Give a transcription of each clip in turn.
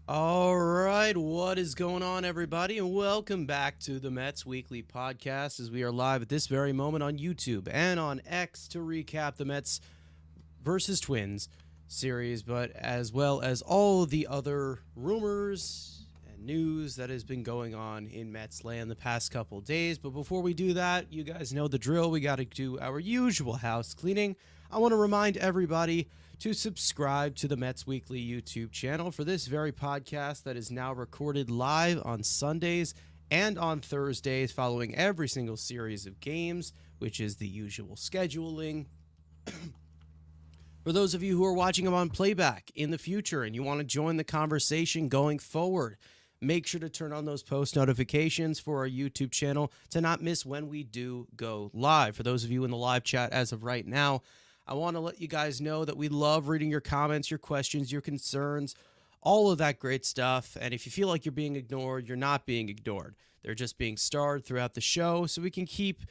All right, what is going on, everybody? And welcome back to the Mets Weekly Podcast as we are live at this very moment on YouTube and on X to recap the Mets versus Twins series, but as well as all the other rumors and news that has been going on in Mets land the past couple days. But before we do that, you guys know the drill. We got to do our usual house cleaning. I want to remind everybody to subscribe to the Mets Weekly YouTube channel for this very podcast that is now recorded live on Sundays and on Thursdays following every single series of games, which is the usual scheduling. For those of you who are watching them on playback in the future and you want to join the conversation going forward, make sure to turn on those post notifications for our YouTube channel to not miss when we do go live. For those of you in the live chat as of right now, I want to let you guys know that we love reading your comments, your questions, your concerns, all of that great stuff. And if you feel like you're being ignored, you're not being ignored. They're just being starred throughout the show so we can keep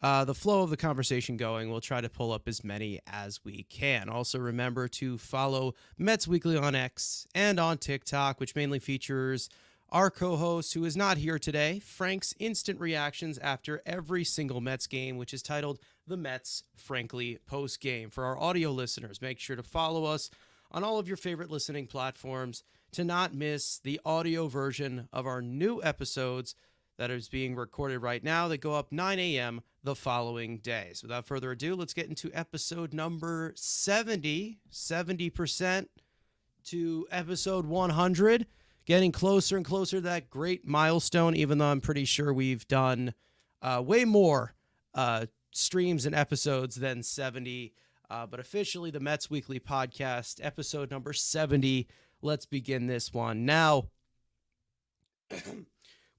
the flow of the conversation going. We'll try to pull up as many as we can. Also, remember to follow Mets Weekly on X and on TikTok, which mainly features our co-host, who is not here today, Frank's instant reactions after every single Mets game, which is titled The Mets Frankly Post Game. For our audio listeners, make sure to follow us on all of your favorite listening platforms to not miss the audio version of our new episodes that is being recorded right now that go up 9 a.m. the following day. So without further ado, let's get into episode number 70% to episode 100. Getting closer and closer to that great milestone, even though I'm pretty sure we've done way more streams and episodes than 70. But officially, the Mets Weekly Podcast, episode number 70. Let's begin this one. Now,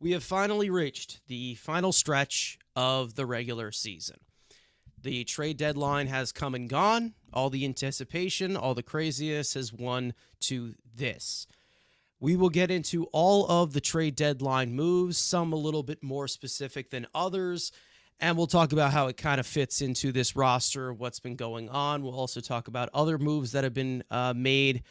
we have finally reached the final stretch of the regular season. The trade deadline has come and gone. All the anticipation, all the craziness has won to this. We will get into all of the trade deadline moves, some a little bit more specific than others, and we'll talk about how it kind of fits into this roster, what's been going on. We'll also talk about other moves that have been made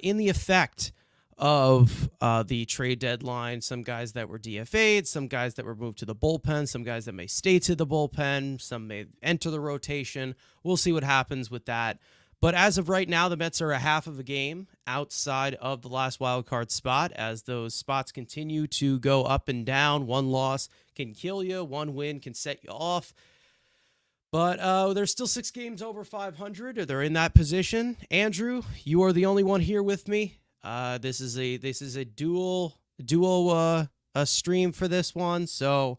in the effect of the trade deadline. Some guys that were DFA'd, some guys that were moved to the bullpen, some guys that may stay to the bullpen, some may enter the rotation. We'll see what happens with that. But as of right now, the Mets are a half of a game outside of the last wild card spot as those spots continue to go up and down. One loss can kill you. One win can set you off. But there's still 6 games over 500. They're in that position. Andrew, you are the only one here with me. This is a dual stream for this one. So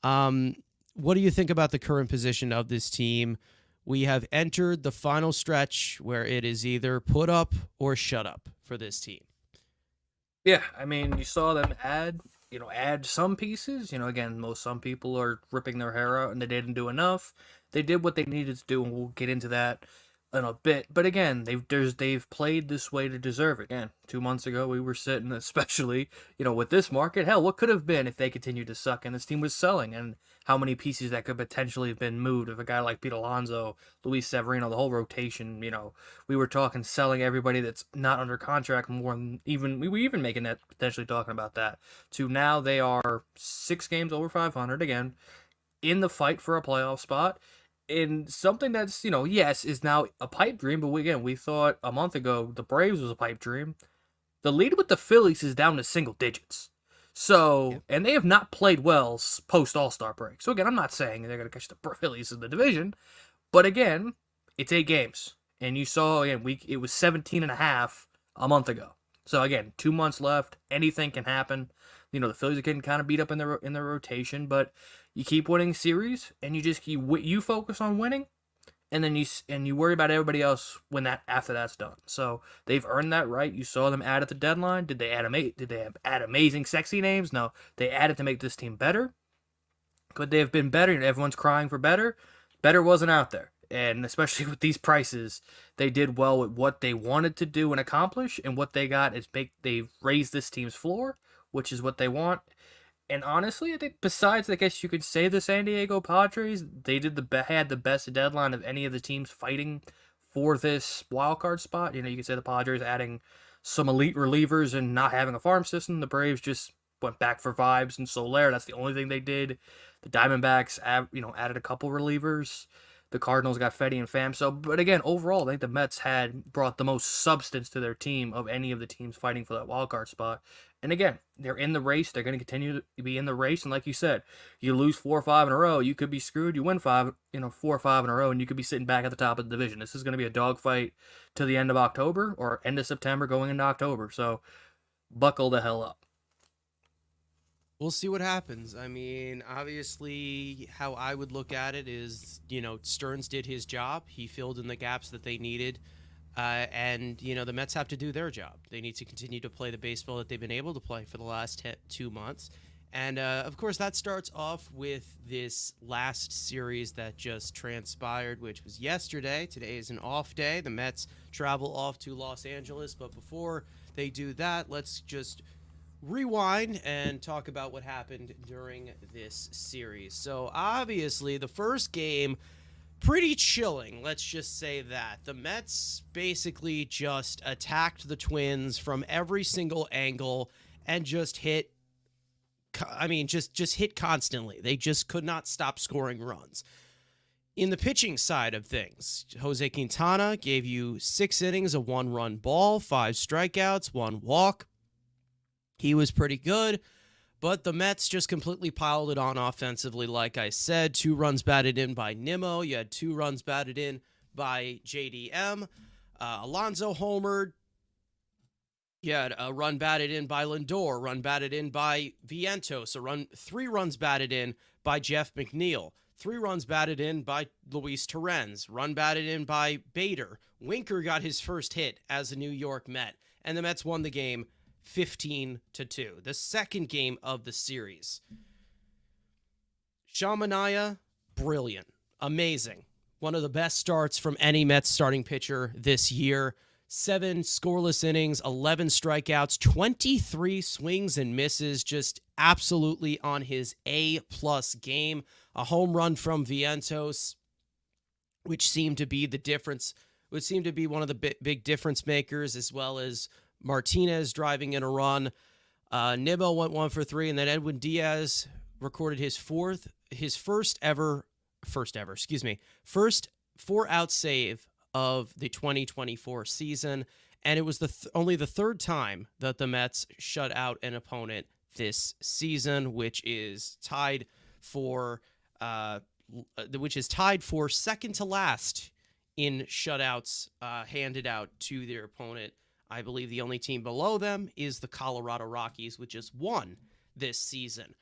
what do you think about the current position of this team? We have entered the final stretch where it is either put up or shut up for this team. Yeah, I mean, you saw them add some pieces. Again, some people are ripping their hair out and they didn't do enough. They did what they needed to do, and we'll get into that in a bit. But again, they've played this way to deserve it. Again, 2 months ago we were sitting, especially with this market. Hell, what could have been if they continued to suck and this team was selling, and how many pieces that could potentially have been moved if a guy like Pete Alonso, Luis Severino, the whole rotation. We were talking selling everybody that's not under contract more than we were even making that potentially talking about that. To now they are 6 games over 500 again, in the fight for a playoff spot. In something that's, yes, is now a pipe dream, but we thought a month ago the Braves was a pipe dream. The lead with the Phillies is down to single digits. So, and they have not played well post All-Star break. So again, I'm not saying they're going to catch the Phillies in the division, but again, it's 8 games. And you saw, again, it was 17 and a half a month ago. So again, 2 months left. Anything can happen. The Phillies are getting kind of beat up in their rotation, but you keep winning series, and you focus on winning, and then you worry about everybody else after that's done. So they've earned that right. You saw them add at the deadline. Did they add amazing, sexy names? No, they added to make this team better. Could they have been better? Everyone's crying for better. Better wasn't out there. And especially with these prices, they did well with what they wanted to do and accomplish, and what they got is they raised this team's floor, which is what they want. And honestly, I think besides, I guess you could say the San Diego Padres, they had the best deadline of any of the teams fighting for this wild card spot. You could say the Padres adding some elite relievers and not having a farm system, the Braves just went back for vibes and Soler. That's the only thing they did. The Diamondbacks, added a couple relievers. The Cardinals got Fetty and Pham. So, but again, overall, I think the Mets had brought the most substance to their team of any of the teams fighting for that wild card spot. And again, they're in the race. They're going to continue to be in the race. And like you said, you lose 4 or 5 in a row, you could be screwed. You win 4 or 5 in a row, and you could be sitting back at the top of the division. This is going to be a dogfight to the end of October or end of September going into October. So buckle the hell up. We'll see what happens. I mean, obviously, how I would look at it is, Stearns did his job. He filled in the gaps that they needed. And, the Mets have to do their job. They need to continue to play the baseball that they've been able to play for the last 2 months. And, of course, that starts off with this last series that just transpired, which was yesterday. Today is an off day. The Mets travel off to Los Angeles. But before they do that, let's just rewind and talk about what happened during this series. So obviously the first game, pretty chilling, let's just say that. The Mets basically just attacked the Twins from every single angle and just hit just hit constantly. They just could not stop scoring runs. In the pitching side of things, Jose Quintana gave you 6 innings, a 1-run ball, 5 strikeouts, 1 walk. He was pretty good, but the Mets just completely piled it on offensively. Like I said, 2 runs batted in by Nimmo. You had 2 runs batted in by JDM. Alonso homered. You had a run batted in by Lindor, run batted in by Vientos, 3 runs batted in by Jeff McNeil, 3 runs batted in by Luis Torrens, run batted in by Bader. Winker got his first hit as a New York Met, and the Mets won the game 15-2. The second game of the series. Shamanaya, brilliant. Amazing. One of the best starts from any Mets starting pitcher this year. 7 scoreless innings, 11 strikeouts, 23 swings and misses. Just absolutely on his A-plus game. A home run from Vientos, which seemed to be the difference, which seemed to be one of the big difference makers, as well as Martinez driving in a run. Nimmo went 1 for 3, and then Edwin Diaz recorded his first 4-out save of the 2024 season, and it was only the 3rd time that the Mets shut out an opponent this season, which is tied for second to last in shutouts handed out to their opponent. I believe the only team below them is the Colorado Rockies, which just won this season.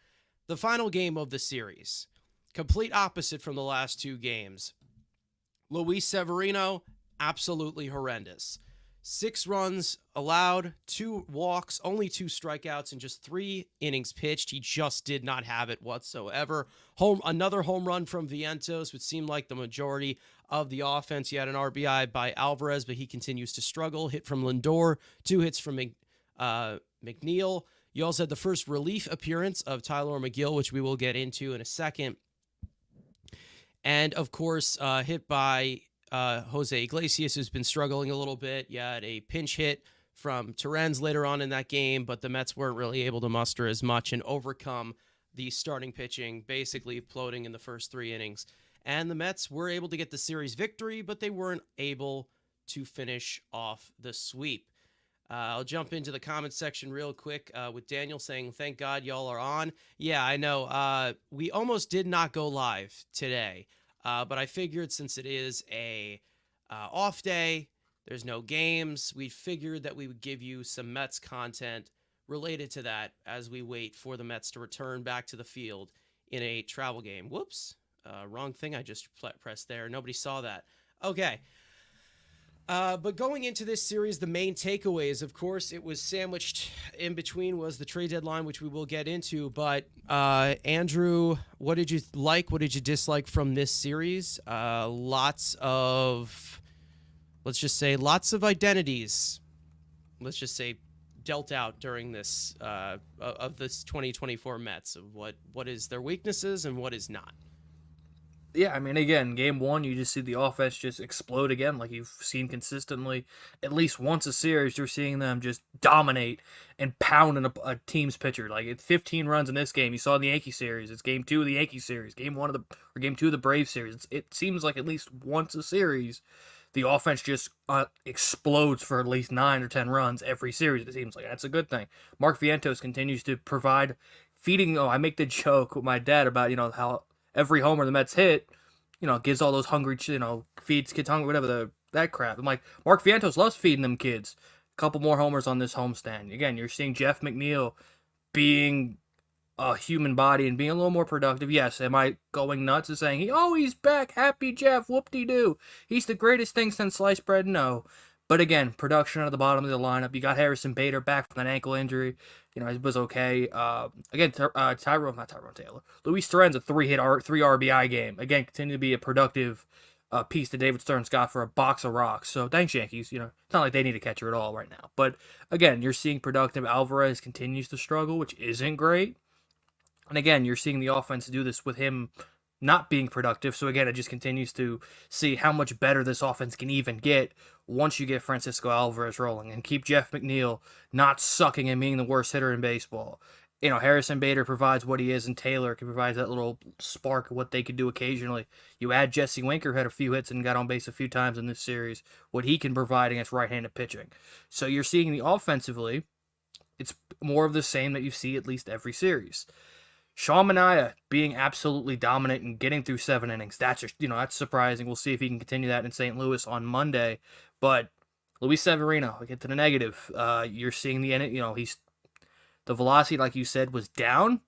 The final game of the series, complete opposite from the last 2 games. Luis Severino, absolutely horrendous. 6 runs allowed, 2 walks, only 2 strikeouts, and just 3 innings pitched. He just did not have it whatsoever. Another home run from Vientos, which seemed like the majority of the offense. He had an RBI by Alvarez, but he continues to struggle. Hit from Lindor, 2 hits from McNeil. You also had the first relief appearance of Tylor Megill, which we will get into in a second. And, of course, hit by Jose Iglesias, who's been struggling a little bit. You had a pinch hit from Torrens later on in that game, but the Mets weren't really able to muster as much and overcome the starting pitching, basically floating in the first 3 innings. And the Mets were able to get the series victory, but they weren't able to finish off the sweep. I'll jump into the comments section real quick with Daniel saying, "Thank God y'all are on." Yeah, I know. We almost did not go live today, but I figured since it is a off day, there's no games, we figured that we would give you some Mets content related to that as we wait for the Mets to return back to the field in a travel game. Whoops. Wrong thing I just pressed there. Nobody saw that. Okay. But going into this series, the main takeaways, of course, it was sandwiched in between was the trade deadline, which we will get into. But Andrew, what did you like? What did you dislike from this series? Lots of identities. Let's just say dealt out during this of this 2024 Mets of what is their weaknesses and what is not. Yeah, I mean, again, game one, you just see the offense just explode again, like you've seen consistently. At least once a series, you're seeing them just dominate and pound in a team's pitcher. Like it's 15 runs in this game. You saw in the Yankee series. It's game two of the Yankee series. Game one of the or game two of the Brave series. It seems like at least once a series, the offense just explodes for at least 9 or 10 runs every series. It seems like that's a good thing. Mark Vientos continues to provide feeding. Oh, I make the joke with my dad about how every homer the Mets hit, gives all those hungry, feeds kids hungry, whatever that crap. I'm like, Mark Vientos loves feeding them kids. A couple more homers on this homestand. Again, you're seeing Jeff McNeil being a human body and being a little more productive. Yes, am I going nuts and saying he's back, happy Jeff, whoop-de-doo. He's the greatest thing since sliced bread? No. But again, production at the bottom of the lineup. You got Harrison Bader back from an ankle injury. It was okay. Again, not Tyrone Taylor. Luis Torrens, a three RBI game. Again, continue to be a productive piece that David Stearns got for a box of rocks. So thanks, Yankees. It's not like they need a catcher at all right now. But again, you're seeing productive. Alvarez continues to struggle, which isn't great. And again, you're seeing the offense do this with him not being productive. So again, it just continues to see how much better this offense can even get once you get Francisco Alvarez rolling and keep Jeff McNeil not sucking and being the worst hitter in baseball. Harrison Bader provides what he is, and Taylor can provide that little spark of what they could do occasionally. You add Jesse Winker, had a few hits and got on base a few times in this series, what he can provide against right-handed pitching. So you're seeing the offensively, it's more of the same that you see at least every series. Sean Manaea being absolutely dominant and getting through 7 innings. That's that's surprising. We'll see if he can continue that in St. Louis on Monday. But Luis Severino, we get to the negative. You're seeing he's the velocity, like you said, was down,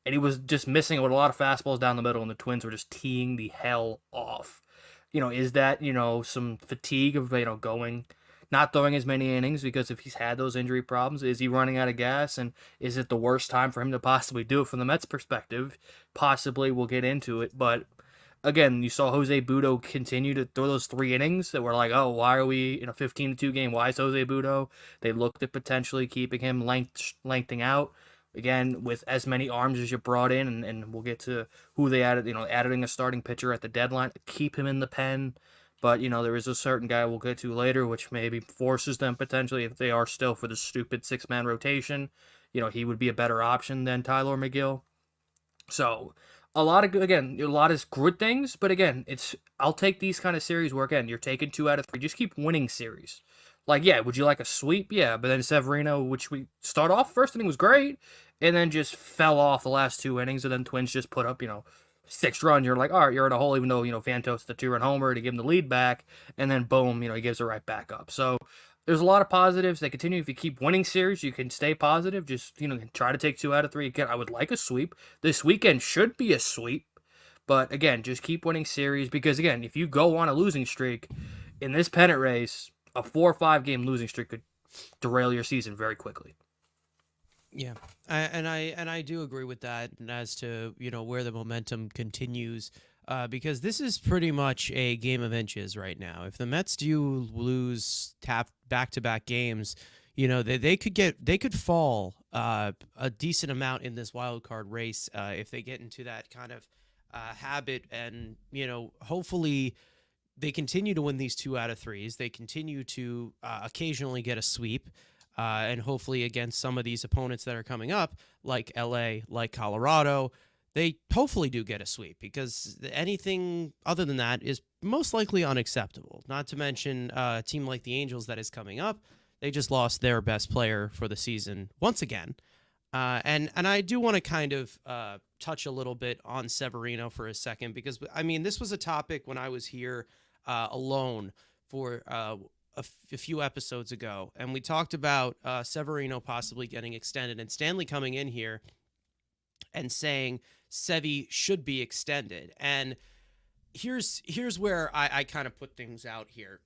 and he was just missing with a lot of fastballs down the middle, and the Twins were just teeing the hell off. Is that some fatigue of not throwing as many innings because if he's had those injury problems, is he running out of gas? And is it the worst time for him to possibly do it from the Mets perspective? Possibly, we'll get into it. But again, you saw Jose Butto continue to throw those 3 innings that were like, oh, why are we in a 15-2 game? Why is Jose Butto? They looked at potentially keeping him lengthening out. Again, with as many arms as you brought in, and we'll get to who they added, adding a starting pitcher at the deadline, keep him in the pen. But, there is a certain guy we'll get to later, which maybe forces them potentially, if they are still for the stupid 6-man rotation, he would be a better option than Tylor Megill. So, a lot of good things, but again, I'll take these kind of series where, again, you're taking 2 out of 3. Just keep winning series. Like, yeah, would you like a sweep? Yeah, but then Severino, which we start off, first inning was great, and then just fell off the last 2 innings, and then Twins just put up, 6 runs, you're like, all right, you're in a hole, even though, Fantos the 2-run homer to give him the lead back, and then boom, he gives it right back up. So there's a lot of positives. They continue. If you keep winning series, you can stay positive. Just, try to take 2 out of 3. Again, I would like a sweep. This weekend should be a sweep. But again, just keep winning series because, again, if you go on a losing streak in this pennant race, a 4 or 5 game losing streak could derail your season very quickly. Yeah, I do agree with that, and as to where the momentum continues, because this is pretty much a game of inches right now. If the Mets do lose back-to-back games, they could fall a decent amount in this wild card race if they get into that kind of habit, and hopefully they continue to win these 2 out of 3s. They continue to occasionally get a sweep. And hopefully against some of these opponents that are coming up, like LA, like Colorado, they hopefully do get a sweep because anything other than that is most likely unacceptable. Not to mention a team like the Angels that is coming up. They just lost their best player for the season once again. And I do want to kind of touch a little bit on Severino for a second because, this was a topic when I was here alone for a few episodes ago, and we talked about Severino possibly getting extended, and Stanley coming in here and saying Sevy should be extended. And here's where I kind of put things out here.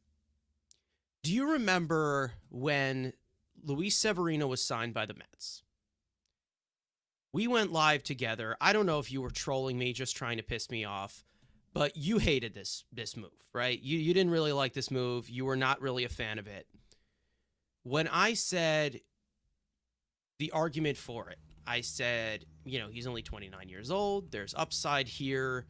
Do you remember when Luis Severino was signed by the Mets? We went live together. I don't know if you were trolling me, just trying to piss me off, but you hated this move, right? You didn't really like this move. You were not really a fan of it. When I said the argument for it, I said, he's only 29 years old. There's upside here.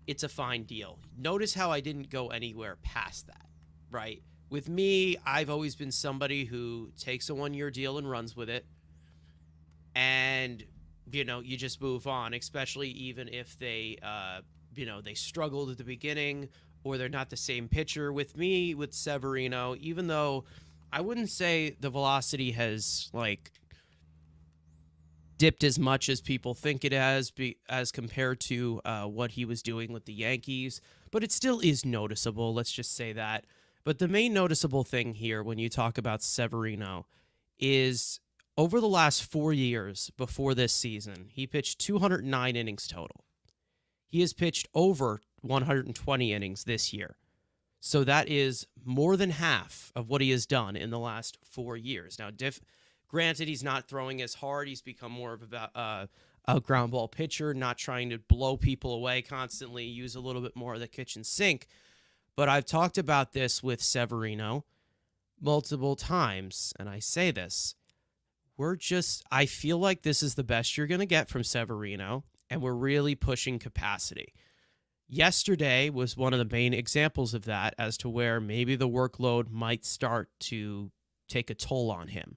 it's a fine deal. Notice how I didn't go anywhere past that, right? With me, I've always been somebody who takes a 1 year deal and runs with it. And, you just move on, especially even if they struggled at the beginning or they're not the same pitcher. With me, with Severino, even though I wouldn't say the velocity has like dipped as much as people think it has, as compared to what he was doing with the Yankees, but it still is noticeable. Let's just say that. But the main noticeable thing here when you talk about Severino is over the last 4 years before this season, he pitched 209 innings total. He has pitched over 120 innings this year. So that is more than half of what he has done in the last 4 years. Now, granted, he's not throwing as hard. He's become more of a ground ball pitcher, not trying to blow people away constantly, use a little bit more of the kitchen sink. But I've talked about this with Severino multiple times, and I say this. I feel like this is the best you're going to get from Severino, and we're really pushing capacity. Yesterday was one of the main examples of that, as to where maybe the workload might start to take a toll on him.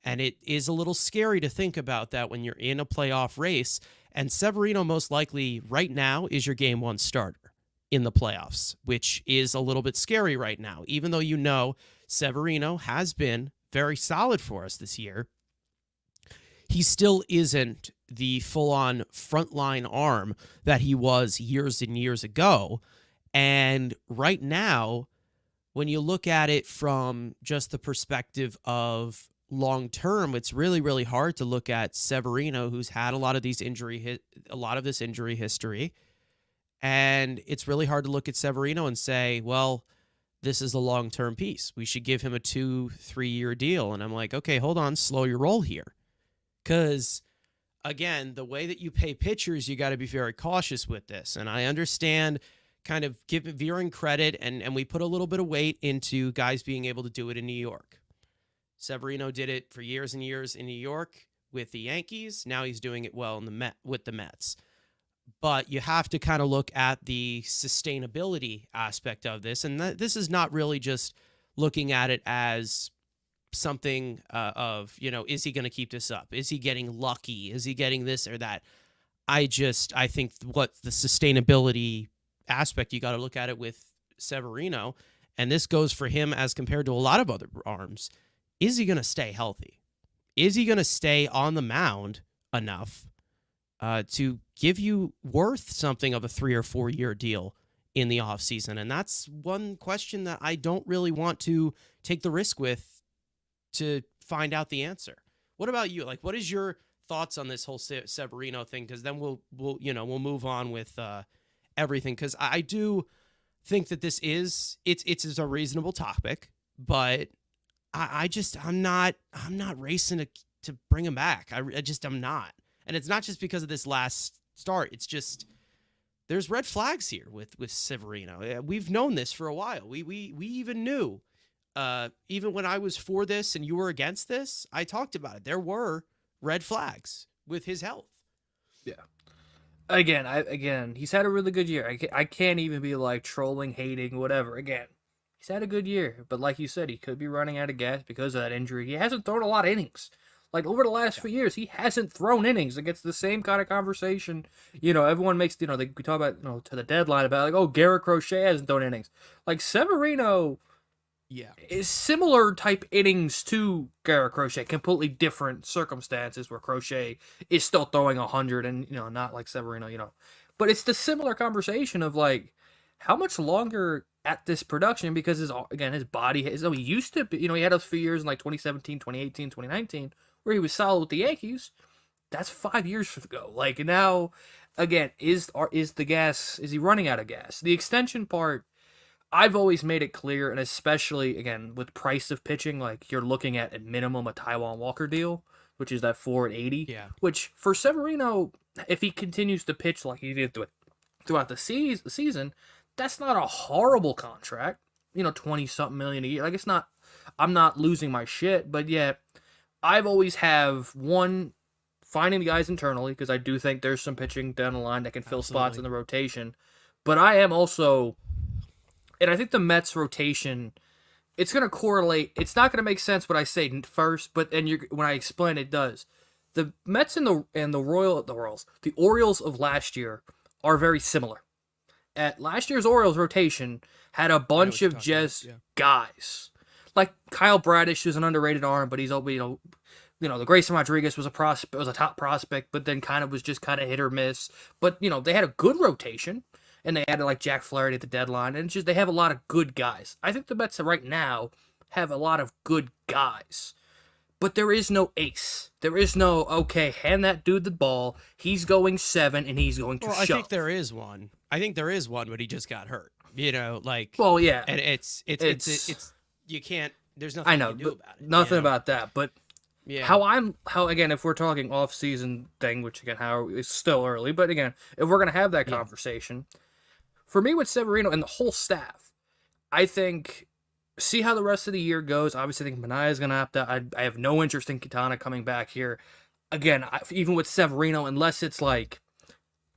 And it is a little scary to think about that when you're in a playoff race. And Severino most likely right now is your game one starter in the playoffs, which is a little bit scary right now. Even though Severino has been very solid for us this year, he still isn't the full-on frontline arm that he was years and years ago. And right now, when you look at it from just the perspective of long-term, it's really, really hard to look at Severino, who's had a lot of this injury history. And it's really hard to look at Severino and say, well, this is a long-term piece. We should give him a 2-3 year deal. And I'm like, okay, hold on, slow your roll here. Because, again, the way that you pay pitchers, you got to be very cautious with this. And I understand kind of veering credit, and we put a little bit of weight into guys being able to do it in New York. Severino did it for years and years in New York with the Yankees. Now he's doing it well with the Mets. But you have to kind of look at the sustainability aspect of this. And this is not really just looking at it as something is he going to keep this up? Is he getting lucky? Is he getting this or that? I think what the sustainability aspect, you got to look at it with Severino, and this goes for him as compared to a lot of other arms. Is he going to stay healthy? Is he going to stay on the mound enough to give you worth something of a 3 or 4 year deal in the offseason? And that's one question that I don't really want to take the risk with to find out the answer. What about you? Like, what is your thoughts on this whole Severino thing? Because then we'll move on with everything. Because I do think that this is a reasonable topic, but I'm not racing to bring him back. I'm not. And it's not just because of this last start. It's just there's red flags here with Severino. We've known this for a while. We even knew. Even when I was for this and you were against this, I talked about it. There were red flags with his health. Yeah. Again, he's had a really good year. I can't even be like trolling, hating, whatever. Again, he's had a good year. But like you said, he could be running out of gas because of that injury. He hasn't thrown a lot of innings. Like, over the last few years, he hasn't thrown innings. It gets the same kind of conversation. Everyone makes, we talk about, to the deadline about, like, oh, Garrett Crochet hasn't thrown innings. Like, Severino is similar type innings to Garrett Crochet. Completely different circumstances where Crochet is still throwing 100 and, not like Severino, But it's the similar conversation of, like, how much longer at this production, because his body, he used to, he had a few years in, like, 2017, 2018, 2019, where he was solid with the Yankees. That's 5 years ago. Like, now, again, is he running out of gas? The extension part, I've always made it clear, and especially, again, with price of pitching, like, you're looking at minimum a Taijuan Walker deal, which is that 4 at 80. Yeah. Which, for Severino, if he continues to pitch like he did throughout the season, that's not a horrible contract. 20-something million a year. Like, it's not, I'm not losing my shit, but yet, I've always finding the guys internally, because I do think there's some pitching down the line that can fill spots in the rotation. But I am also, and I think the Mets rotation, it's going to correlate. It's not going to make sense what I say first, but when I explain it does. The Mets and the Orioles of last year are very similar. At last year's Orioles rotation had a I know bunch what you're of talking about. just Yeah. guys. Like Kyle Bradish is an underrated arm, but he's the Grayson Rodriguez was a top prospect, but then was just kind of hit or miss. But they had a good rotation, and they added like Jack Flaherty at the deadline, and it's just they have a lot of good guys. I think the Mets right now have a lot of good guys, but there is no ace. There is no okay. Hand that dude the ball. He's going 7, and he's going to Well, shove. I think there is one. But he just got hurt. Well, yeah, And it's you can't. There's nothing I you know can do but about it. nothing about that, but. Yeah. How again, if we're talking off season thing, which again it's still early, but again, if we're gonna have that Yeah. conversation, for me with Severino and the whole staff, I think see how the rest of the year goes. Obviously, I think Manaea is gonna have to. I have no interest in Quintana coming back here. Again, even with Severino, unless it's like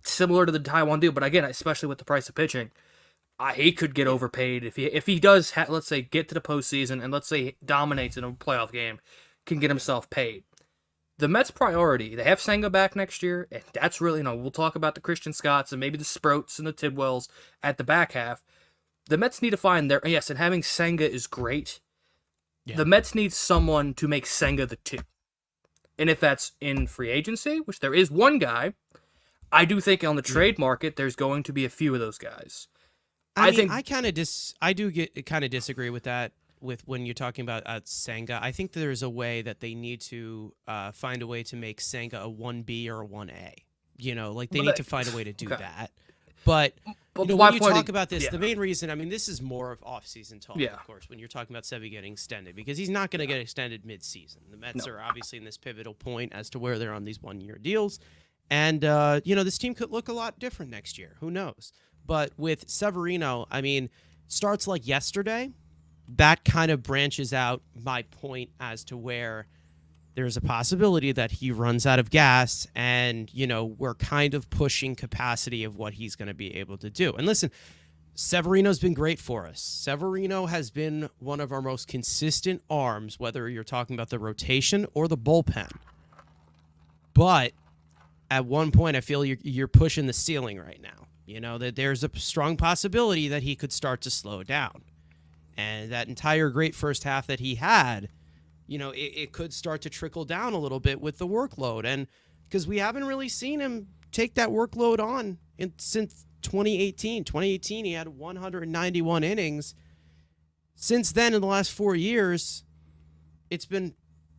similar to the Taiwan deal, but again, especially with the price of pitching, he could get overpaid if he does. Let's say get to the postseason and let's say he dominates in a playoff game, can get himself paid. The Mets' priority, they have Senga back next year, and that's really, we'll talk about the Christian Scotts and maybe the Sprouts and the Tidwells at the back half. The Mets need to find yes, and having Senga is great. Yeah. The Mets need someone to make Senga the 2. And if that's in free agency, which there is one guy, I do think on the trade market, there's going to be a few of those guys. I do kind of disagree with that. With when you're talking about Senga, I think there's a way that they need to find a way to make Senga a 1B or a 1A. They need to find a way to do that. But when you talk about this, the main reason, this is more of off-season talk, of course, when you're talking about Sevy getting extended, because he's not going to get extended mid-season. The Mets are obviously in this pivotal point as to where they're on these one-year deals. And, this team could look a lot different next year. Who knows? But with Severino, starts like yesterday, that kind of branches out my point as to where there's a possibility that he runs out of gas and, we're kind of pushing capacity of what he's going to be able to do. And listen, Severino's been great for us. Severino has been one of our most consistent arms, whether you're talking about the rotation or the bullpen. But at one point, I feel you're pushing the ceiling right now. That there's a strong possibility that he could start to slow down. And that entire great first half that he had, it could start to trickle down a little bit with the workload. And because we haven't really seen him take that workload on since 2018. 2018, he had 191 innings. Since then, in the last 4 years, it's been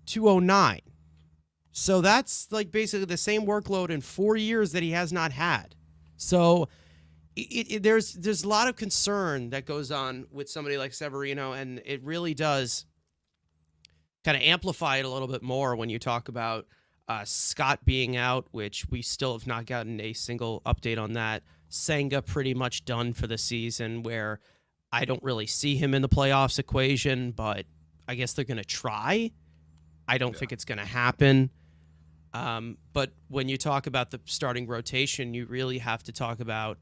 209. So that's like basically the same workload in 4 years that he has not had. So there's a lot of concern that goes on with somebody like Severino, and it really does kind of amplify it a little bit more when you talk about Scott being out, which we still have not gotten a single update on that. Senga pretty much done for the season, where I don't really see him in the playoffs equation, but I guess they're going to try. I don't think it's going to happen. But when you talk about the starting rotation, you really have to talk about,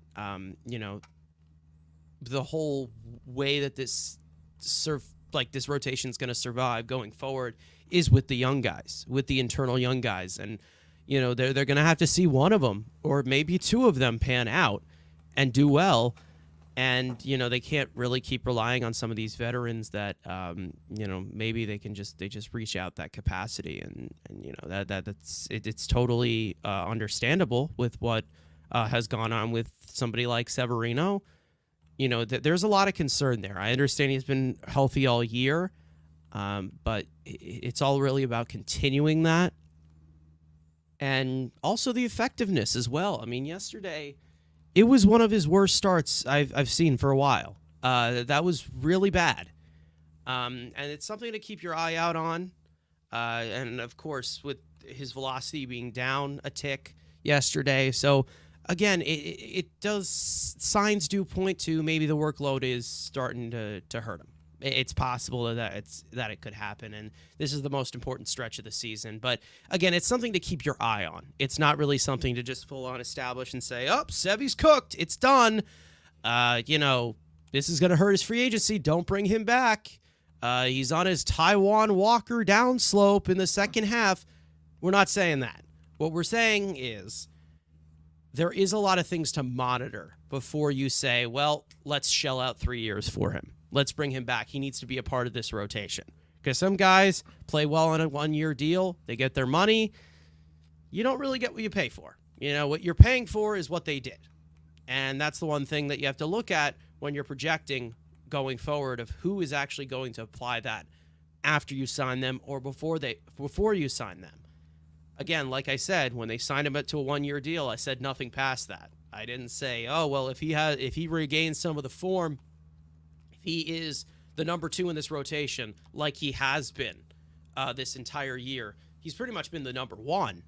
the whole way that this rotation is going to survive going forward is with the young guys, with the internal young guys. And, they're going to have to see one of them or maybe two of them pan out and do well. And, they can't really keep relying on some of these veterans that, maybe they just reach out that capacity. And it's totally understandable with what has gone on with somebody like Severino. There's a lot of concern there. I understand he's been healthy all year, but it's all really about continuing that. And also the effectiveness as well. Yesterday, it was one of his worst starts I've seen for a while. That was really bad. And it's something to keep your eye out on. And, of course, with his velocity being down a tick yesterday. So, again, it does – signs do point to maybe the workload is starting to hurt him. It's possible that it could happen, and this is the most important stretch of the season. But, again, it's something to keep your eye on. It's not really something to just full-on establish and say, oh, Sevy's cooked. It's done. This is going to hurt his free agency. Don't bring him back. He's on his Taiwan Walker downslope in the second half. We're not saying that. What we're saying is there is a lot of things to monitor before you say, well, let's shell out 3 years for him. Let's bring him back. He needs to be a part of this rotation. Because some guys play well on a 1-year deal. They get their money. You don't really get what you pay for. What you're paying for is what they did. And that's the one thing that you have to look at when you're projecting going forward of who is actually going to apply that after you sign them or before you sign them. Again, like I said, when they signed him to a 1-year deal, I said nothing past that. I didn't say, oh, well, if he regains some of the form, if he is the number 2 in this rotation like he has been this entire year, he's pretty much been the number 1.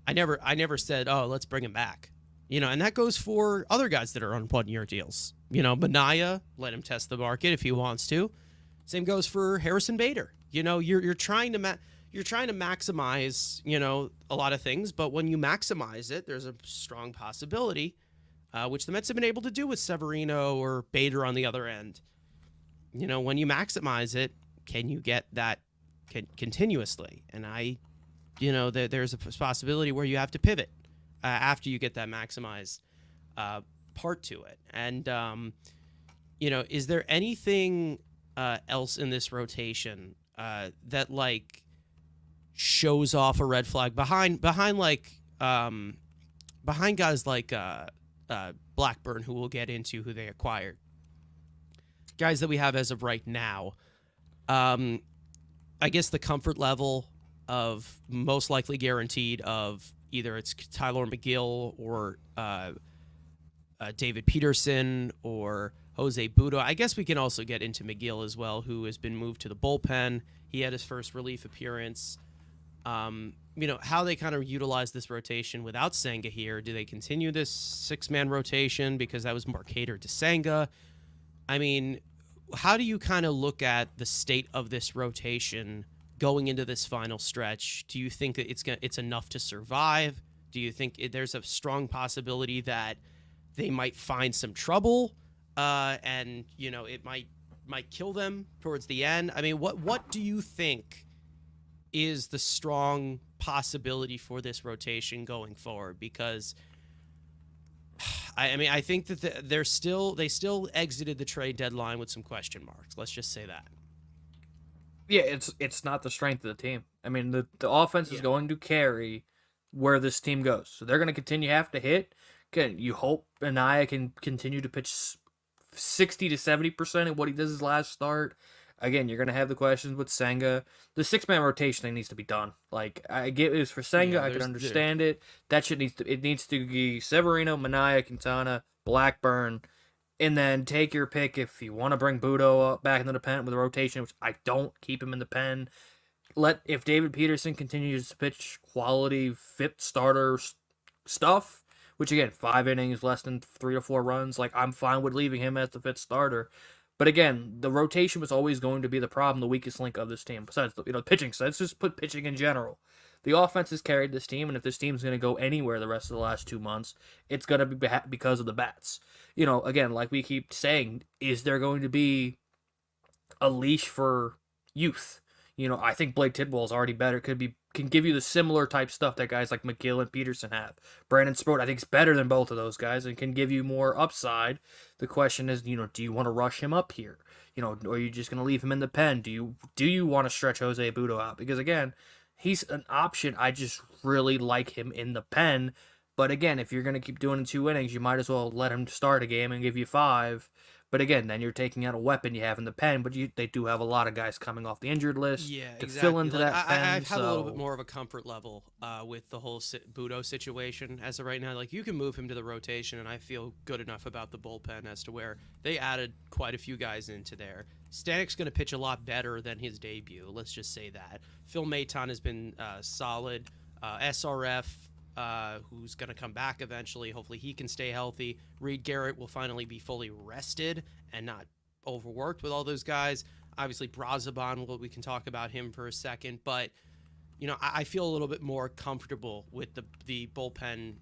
I never said, oh, let's bring him back. And that goes for other guys that are on 1-year deals. Minaya, let him test the market if he wants to. Same goes for Harrison Bader. You're trying to maximize, a lot of things, but when you maximize it, there's a strong possibility, which the Mets have been able to do with Severino or Bader on the other end. When you maximize it, can you get that continuously? And there's a possibility where you have to pivot after you get that maximized part to it. And, is there anything else in this rotation that shows off a red flag behind guys like Blackburn, who we'll get into, who they acquired? Guys that we have as of right now. I guess the comfort level of most likely guaranteed of either it's Tylor Megill or David Peterson or Jose Budo. I guess we can also get into Megill as well, who has been moved to the bullpen. He had his first relief appearance. How they kind of utilize this rotation without Senga here. Do they continue this 6-man rotation because that was more catered to Senga? I mean, how do you kind of look at the state of this rotation going into this final stretch? Do you think that it's enough to survive? Do you think there's a strong possibility that they might find some trouble and it might kill them towards the end? I mean, what do you think is the strong possibility for this rotation going forward? Because I think that they still exited the trade deadline with some question marks. Let's just say that. Yeah, it's not the strength of the team. I mean, the offense is going to carry where this team goes. So they're going to continue to have to hit. Again, you hope Anaya can continue to pitch 60 to 70% of what he does his last start. Again, you're going to have the questions with Senga. The 6-man rotation thing needs to be done. I get it was for Senga. I can understand it. That shit needs to be Severino, Minaya, Quintana, Blackburn, and then take your pick if you want to bring Budo back into the pen with a rotation, which I don't. Keep him in the pen. If David Peterson continues to pitch quality, fit starter stuff, which again, 5 innings, less than 3 or 4 runs, I'm fine with leaving him as the fifth starter. But again, the rotation was always going to be the problem, the weakest link of this team. Besides, the pitching. So let's just put pitching in general. The offense has carried this team, and if this team's going to go anywhere the rest of the last 2 months, it's going to be because of the bats. Again, like we keep saying, is there going to be a leash for youth? I think Blake Tidwell's already better. Can give you the similar type stuff that guys like Megill and Peterson have. Brandon Sproat, I think, is better than both of those guys and can give you more upside. The question is, do you want to rush him up here? Or are you just going to leave him in the pen? Do you want to stretch Jose Budo out? Because again, he's an option. I just really like him in the pen. But again, if you're going to keep doing 2 innings, you might as well let him start a game and give you 5. But again, then you're taking out a weapon you have in the pen, but they do have a lot of guys coming off the injured list to fill into that pen. I have a little bit more of a comfort level with the whole Budo situation as of right now. You can move him to the rotation, and I feel good enough about the bullpen as to where they added quite a few guys into there. Stanek's going to pitch a lot better than his debut. Let's just say that. Phil Maton has been solid. SRF, who's going to come back eventually. Hopefully he can stay healthy. Reed Garrett will finally be fully rested and not overworked with all those guys. Obviously, Brazaban, we can talk about him for a second. But, I feel a little bit more comfortable with the bullpen,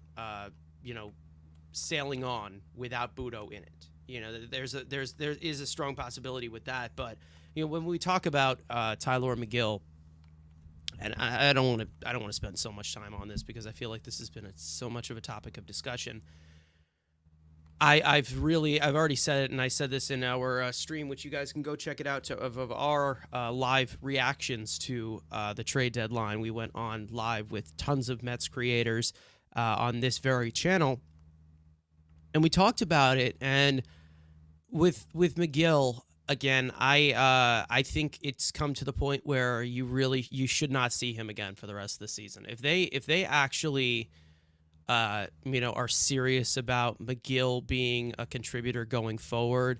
sailing on without Budo in it. There is a strong possibility with that. But when we talk about Tylor Megill, and I don't want to spend so much time on this because I feel like this has been so much of a topic of discussion. I've already said it, and I said this in our stream, which you guys can go check it out, of our live reactions to the trade deadline. We went on live with tons of Mets creators on this very channel, and we talked about it. And with Megill, again, I think it's come to the point where you should not see him again for the rest of the season. If they actually are serious about Megill being a contributor going forward,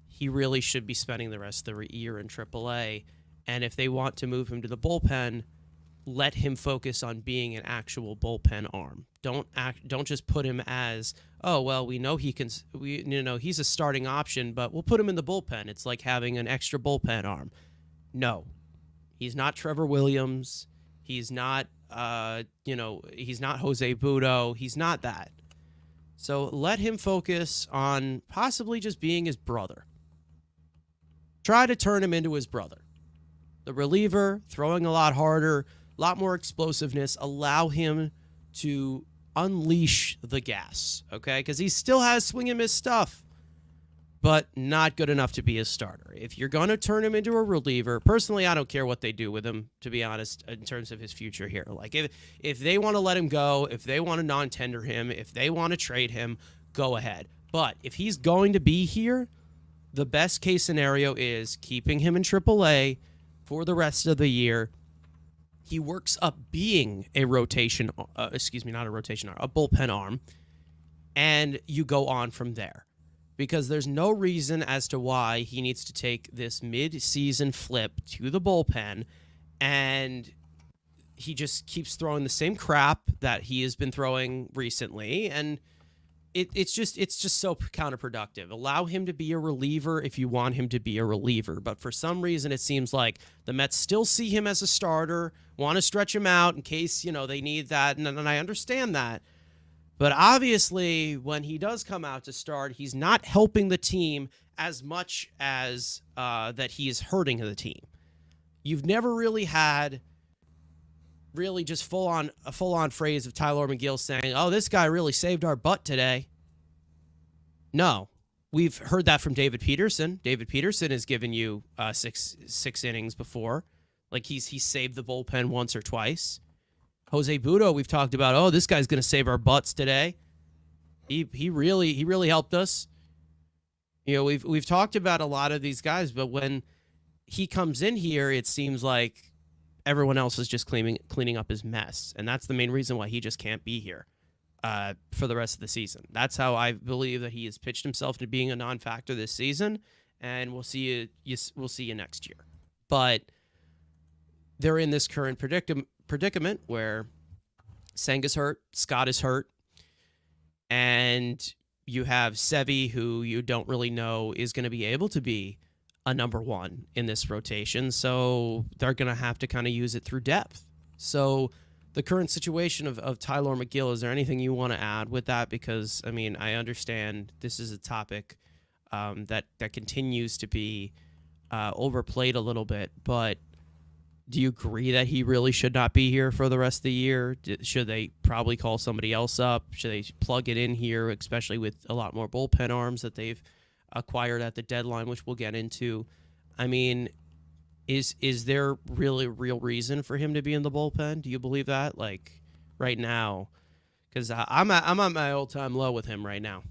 he really should be spending the rest of the year in AAA. And if they want to move him to the bullpen, let him focus on being an actual bullpen arm. Don't just put him as, oh well, we know he's a starting option, but we'll put him in the bullpen. It's like having an extra bullpen arm. No, he's not Trevor Williams. He's not he's not Jose Budo. He's not that. So let him focus on possibly just being his brother. Try to turn him into his brother. The reliever, throwing a lot harder, a lot more explosiveness. Allow him to unleash the gas, okay? Because he still has swing and miss stuff, but not good enough to be a starter. If you're going to turn him into a reliever, personally, I don't care what they do with him, to be honest, in terms of his future here. Like, if they want to let him go, if they want to non-tender him, if they want to trade him, go ahead. But if he's going to be here, the best case scenario is keeping him in AAA for the rest of the year. He works up being a rotation, a bullpen arm, and you go on from there. Because there's no reason as to why he needs to take this mid-season flip to the bullpen, and he just keeps throwing the same crap that he has been throwing recently, and it's just so counterproductive. Allow him to be a reliever if you want him to be a reliever, but for some reason it seems like the Mets still see him as a starter, want to stretch him out in case they need that, and I understand that. But obviously, when he does come out to start, he's not helping the team as much as that he is hurting the team. You've never really had just a full-on phrase of Tylor Megill saying, oh, this guy really saved our butt today. No. We've heard that from David Peterson. David Peterson has given you six innings before. Like, he's saved the bullpen once or twice. Jose Budo, we've talked about, oh, this guy's going to save our butts today. He really helped us. We've talked about a lot of these guys, but when he comes in here, it seems like everyone else is just cleaning up his mess, and that's the main reason why he just can't be here for the rest of the season. That's how I believe that he has pitched himself to being a non-factor this season, and we'll see you next year. But they're in this current predicament where Senga's hurt, Scott is hurt, and you have Sevy, who you don't really know is going to be able to be a number one in this rotation, so they're going to have to kind of use it through depth. So the current situation of Tylor Megill, is there anything you want to add with that? Because, I mean, I understand this is a topic that continues to be overplayed a little bit, but do you agree that he really should not be here for the rest of the year? Should they probably call somebody else up? Should they plug it in here, especially with a lot more bullpen arms that they've acquired at the deadline, which we'll get into? I mean, is there really a real reason for him to be in the bullpen? Do you believe that? Like, right now? Because I'm on my all-time low with him right now.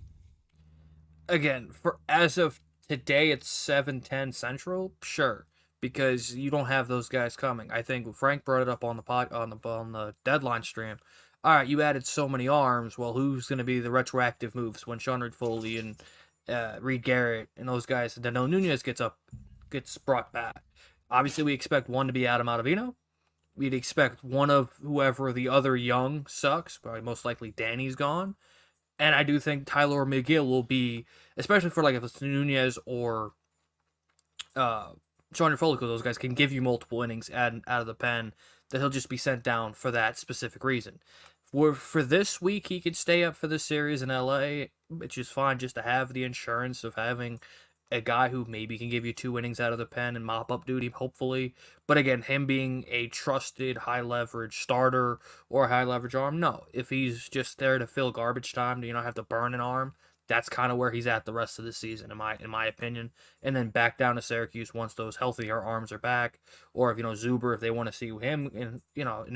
Again, as of today, it's 7:10 Central. Sure. Because you don't have those guys coming. I think Frank brought it up on the deadline stream. All right, you added so many arms. Well, who's going to be the retroactive moves when Sean Foley and Reed Garrett and those guys? Dano Nunez gets brought back. Obviously, we expect one to be Adam Ottavino. We'd expect one of whoever the other young sucks. Probably most likely Danny's gone. And I do think Tylor Megill will be, especially for like if it's Nunez or Sean Foley, those guys can give you multiple innings out of the pen, that he'll just be sent down for that specific reason. for this week, he could stay up for the series in LA, which is fine just to have the insurance of having a guy who maybe can give you 2 innings out of the pen and mop up duty, hopefully. But again, him being a trusted high leverage starter or high leverage arm, no. If he's just there to fill garbage time, to have to burn an arm, that's kind of where he's at the rest of the season, in my opinion. And then back down to Syracuse once those healthier arms are back, or if Zuber, if they want to see him, and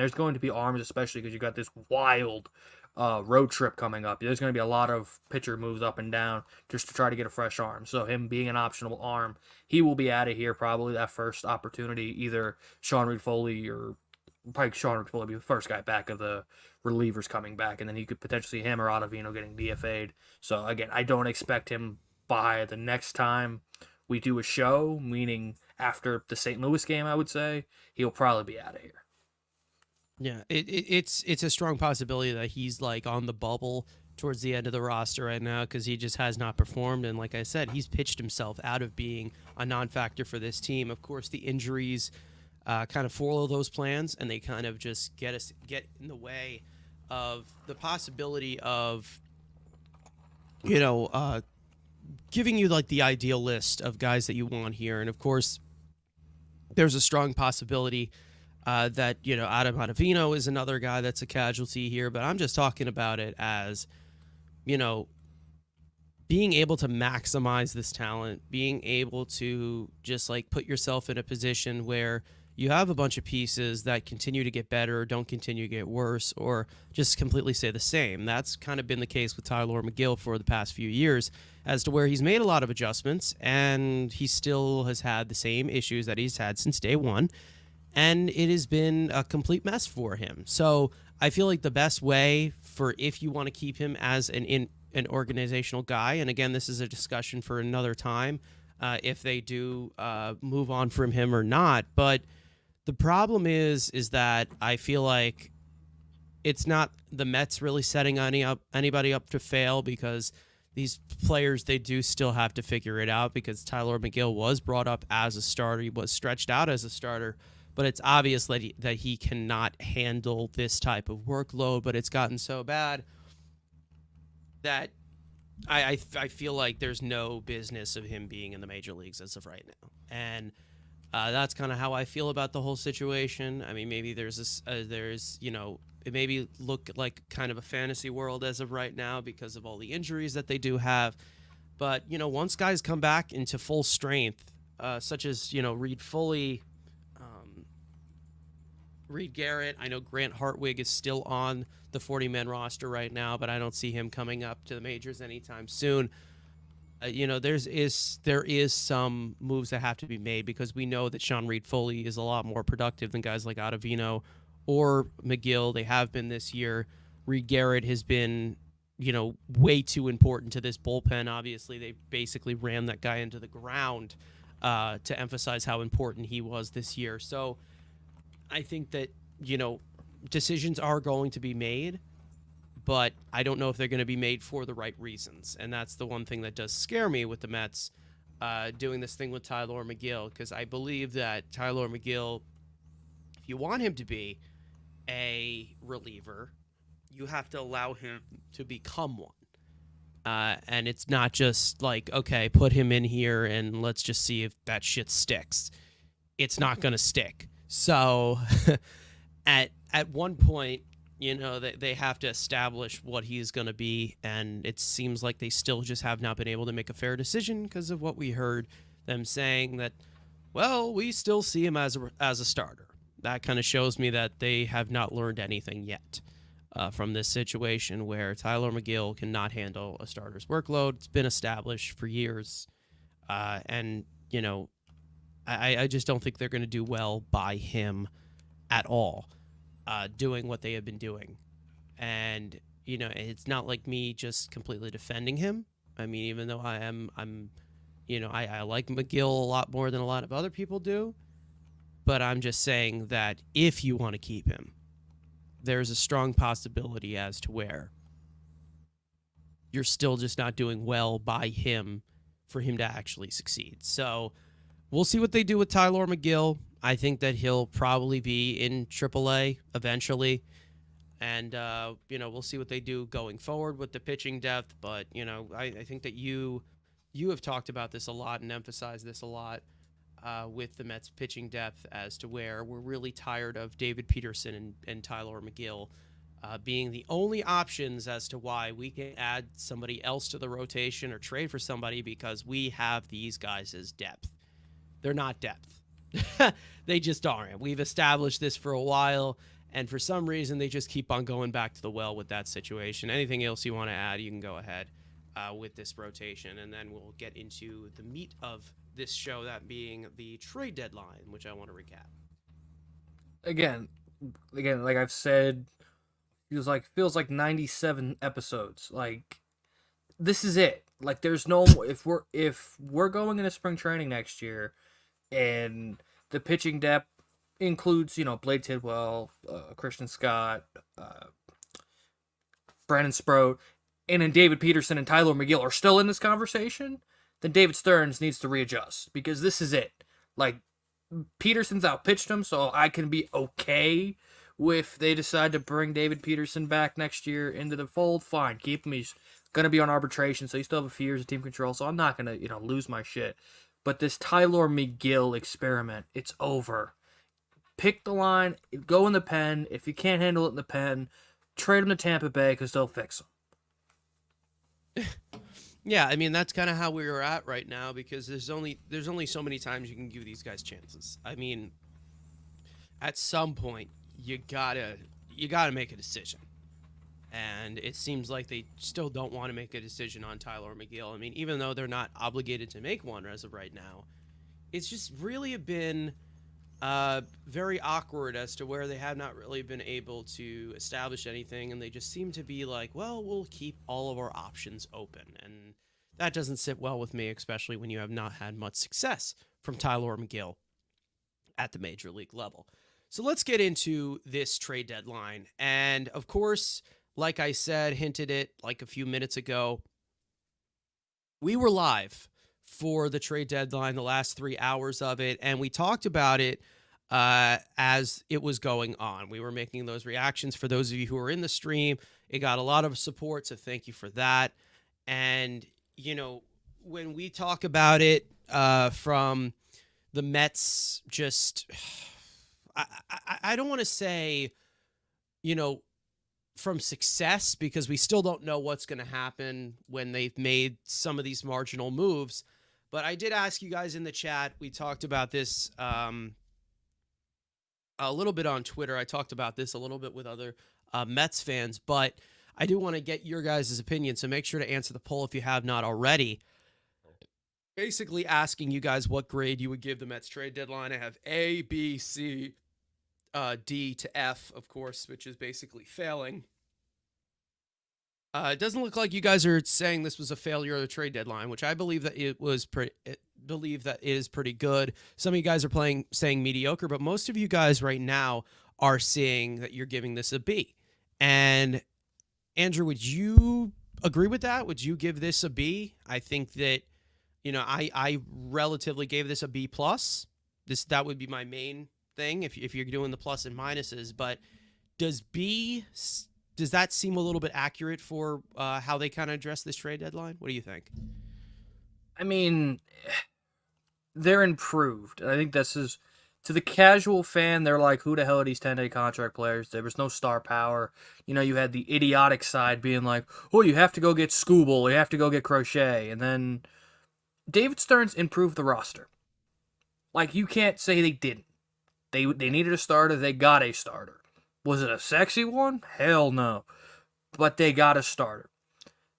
there's going to be arms, especially because you got this wild road trip coming up. There's going to be a lot of pitcher moves up and down just to try to get a fresh arm. So him being an optional arm, he will be out of here probably that first opportunity. Either Sean Reed-Foley or probably Sean Reed-Foley will be the first guy back of the relievers coming back, and then you could potentially him or Ottavino getting DFA'd. So again, I don't expect him by the next time we do a show, meaning after the St. Louis game, I would say he'll probably be out of here. Yeah, it's a strong possibility that he's like on the bubble towards the end of the roster right now because he just has not performed. And like I said, he's pitched himself out of being a non-factor for this team. Of course, the injuries kind of foil those plans, and they kind of just get in the way of the possibility of giving you like the ideal list of guys that you want here. And of course, there's a strong possibility that Adam Ottavino is another guy that's a casualty here, but I'm just talking about it as being able to maximize this talent, being able to just like put yourself in a position where you have a bunch of pieces that continue to get better, don't continue to get worse, or just completely stay the same. That's kind of been the case with Tylor Megill for the past few years, as to where he's made a lot of adjustments and he still has had the same issues that he's had since day one. And it has been a complete mess for him. So I feel like the best way for, if you want to keep him as an organizational guy, and again, this is a discussion for another time, if they do move on from him or not. But the problem is that I feel like it's not the Mets really setting anybody up to fail, because these players, they do still have to figure it out, because Tylor Megill was brought up as a starter. He was stretched out as a starter. But it's obvious that he cannot handle this type of workload. But it's gotten so bad that I feel like there's no business of him being in the major leagues as of right now. And that's kind of how I feel about the whole situation. I mean, maybe there's this, it maybe look like kind of a fantasy world as of right now because of all the injuries that they do have. But, once guys come back into full strength, such as, Reed-Foley, Reed Garrett. I know Grant Hartwig is still on the 40-man roster right now, but I don't see him coming up to the majors anytime soon. There is some moves that have to be made, because we know that Sean Reed-Foley is a lot more productive than guys like Ottavino or Megill. They have been this year. Reed Garrett has been, way too important to this bullpen. Obviously, they basically ran that guy into the ground to emphasize how important he was this year. So I think that, decisions are going to be made, but I don't know if they're going to be made for the right reasons. And that's the one thing that does scare me with the Mets doing this thing with Tylor Megill, because I believe that Tylor Megill, if you want him to be a reliever, you have to allow him to become one. And it's not just like, okay, put him in here and let's just see if that shit sticks. It's not going to stick. So at one point, they have to establish what he's going to be, and it seems like they still just have not been able to make a fair decision because of what we heard them saying, that, well, we still see him as a starter. That kind of shows me that they have not learned anything yet from this situation where Tylor Megill cannot handle a starter's workload. It's been established for years, and I just don't think they're going to do well by him at all, doing what they have been doing. And, it's not like me just completely defending him. I mean, even though I like Megill a lot more than a lot of other people do, but I'm just saying that if you want to keep him, there's a strong possibility as to where you're still just not doing well by him for him to actually succeed. So we'll see what they do with Tylor Megill. I think that he'll probably be in AAA eventually. And, we'll see what they do going forward with the pitching depth. But, I think that you have talked about this a lot and emphasized this a lot with the Mets pitching depth as to where we're really tired of David Peterson and Tylor Megill being the only options as to why we can add somebody else to the rotation or trade for somebody because we have these guys as depth. They're not depth. They just aren't. We've established this for a while, and for some reason, they just keep on going back to the well with that situation. Anything else you want to add, you can go ahead with this rotation, and then we'll get into the meat of this show, that being the trade deadline, which I want to recap. Again, like I've said, feels like 97 episodes. Like, this is it. Like, there's no if we're going into spring training next year, and the pitching depth includes Blade Tidwell, Christian Scott, Brandon Sproat, and then David Peterson and Tylor Megill are still in this conversation, then David Stearns needs to readjust, because this is it. Like, Peterson's outpitched him, so I can be okay if they decide to bring David Peterson back next year into the fold. Fine, keep him. He's going to be on arbitration, so you still have a few years of team control, so I'm not going to lose my shit. But this Tylor Megill experiment, it's over. Pick the line, go in the pen. If you can't handle it in the pen, trade him to Tampa Bay because they'll fix him. Yeah, I mean, that's kind of how we're at right now, because there's only so many times you can give these guys chances. I mean, at some point you gotta make a decision, and it seems like they still don't want to make a decision on Tylor Megill. I mean, even though they're not obligated to make one as of right now, it's just really been very awkward as to where they have not really been able to establish anything, and they just seem to be like, well, we'll keep all of our options open, and that doesn't sit well with me, especially when you have not had much success from Tylor Megill at the major league level. So let's get into this trade deadline. And of course, like I said, hinted it like a few minutes ago, we were live for the trade deadline, the last 3 hours of it, and we talked about it as it was going on. We were making those reactions for those of you who are in the stream. It got a lot of support, so thank you for that. And, when we talk about it from the Mets, just, I don't want to say, from success, because we still don't know what's going to happen when they've made some of these marginal moves. But I did ask you guys in the chat. We talked about this a little bit on Twitter. I talked about this a little bit with other Mets fans, but I do want to get your guys' opinion. So make sure to answer the poll if you have not already. Basically asking you guys what grade you would give the Mets trade deadline. I have A, B, C, D to F, of course, which is basically failing. It doesn't look like you guys are saying this was a failure of the trade deadline, which I believe that it is pretty good. Some of you guys are saying mediocre, but most of you guys right now are saying that you're giving this a B. And Andrew, would you agree with that? Would you give this a B? I think that, I relatively gave this a B plus. That would be my main thing if you're doing the plus and minuses. But does that seem a little bit accurate for how they kind of address this trade deadline? What do you think? I mean, they're improved. I think this is, to the casual fan, they're like, who the hell are these 10-day contract players? There was no star power. You had the idiotic side being like, oh, you have to go get Scooble, you have to go get Crochet. And then David Stearns improved the roster. Like, you can't say they didn't. They needed a starter, they got a starter. Was it a sexy one? Hell no. But they got a starter.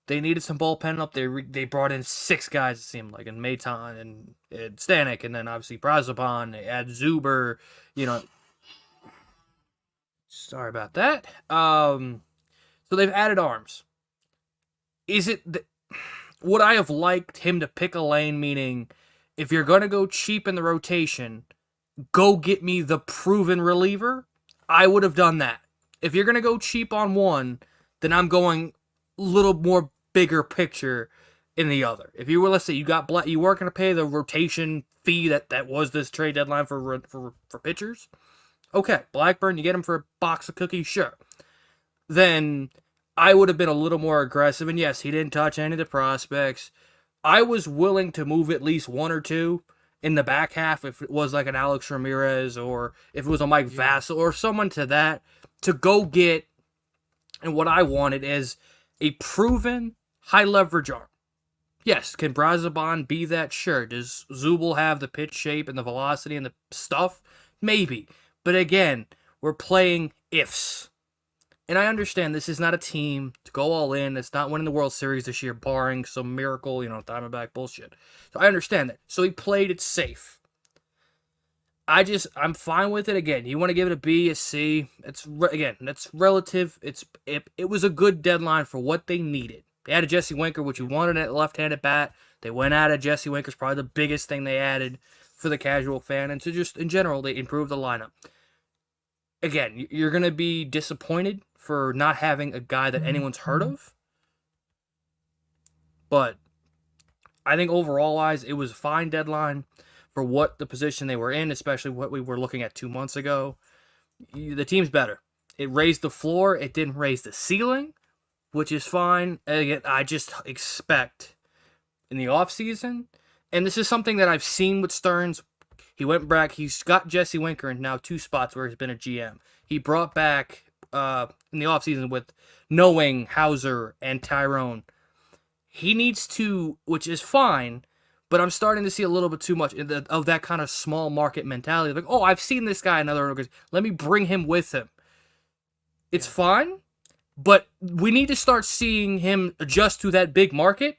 They needed some bullpen up. They brought in 6 guys, it seemed like, and Maton and Stanek, and then obviously Brazoban. They had Zuber, Sorry about that. So they've added arms. Would I have liked him to pick a lane, meaning if you're going to go cheap in the rotation, go get me the proven reliever? I would have done that. If you're going to go cheap on one, then I'm going a little more bigger picture in the other. If you were, let's say, you weren't going to pay the rotation fee that was this trade deadline for pitchers. Okay, Blackburn, you get him for a box of cookies, sure. then I would have been a little more aggressive. And yes, he didn't touch any of the prospects. I was willing to move at least one or two in the back half if it was like an Alex Ramirez or if it was a Mike Vassell or someone to that to go get. And what I wanted is a proven high leverage arm. Yes, can Brazoban be that? Sure. Does Zubel have the pitch shape and the velocity and the stuff? Maybe. But again, we're playing ifs. And I understand this is not a team to go all in. It's not winning the World Series this year, barring some miracle, Diamondback bullshit. So I understand that. So he played it safe. I'm fine with it. Again, you want to give it a B, a C. That's relative. It was a good deadline for what they needed. They added Jesse Winker, which you wanted at left-handed bat. They went out of Jesse Winker's probably the biggest thing they added for the casual fan, and to just in general they improved the lineup. Again, you're gonna be disappointed for not having a guy that anyone's heard of, but I think overall wise it was a fine deadline for what the position they were in, especially what we were looking at 2 months ago. The team's better. It raised the floor. It didn't raise the ceiling, which is fine. Again, I just expect in the offseason, and this is something that I've seen with Stearns. He went back. He's got Jesse Winker in now 2 spots where he's been a GM. He brought back in the offseason with knowing Hauser and Tyrone. He needs to, which is fine, but I'm starting to see a little bit too much of that kind of small market mentality. Like, oh, I've seen this guy in other organizations. Let me bring him with him. It's fine, but we need to start seeing him adjust to that big market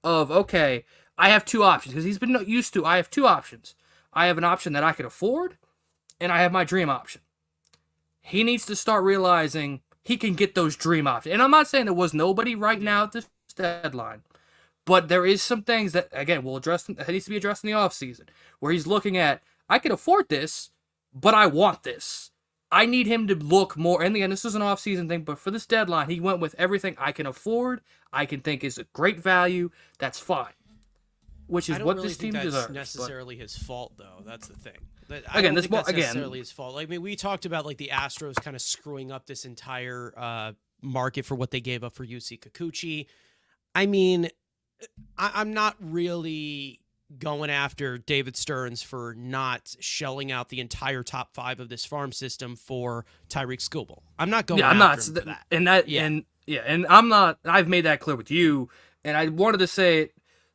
of, okay, I have 2 options. Because he's been used to, I have 2 options. I have an option that I can afford, and I have my dream option. He needs to start realizing he can get those dream options. And I'm not saying there was nobody right now at this deadline, but there is some things that, again, that needs to be addressed in the offseason, where he's looking at, I can afford this, but I want this. I need him to look more, and again, this is an offseason thing, but for this deadline, he went with everything I can afford, I can think is a great value, that's fine. Which is what this team deserves. That's necessarily his fault, though. That's the thing. Again, that's necessarily his fault. I mean, we talked about like the Astros kind of screwing up this entire market for what they gave up for UC Kikuchi. I mean, I'm not really going after David Stearns for not shelling out the entire top 5 of this farm system for Tyreek Skubal. I'm not going after him for that. And I'm not. I've made that clear with you, and I wanted to say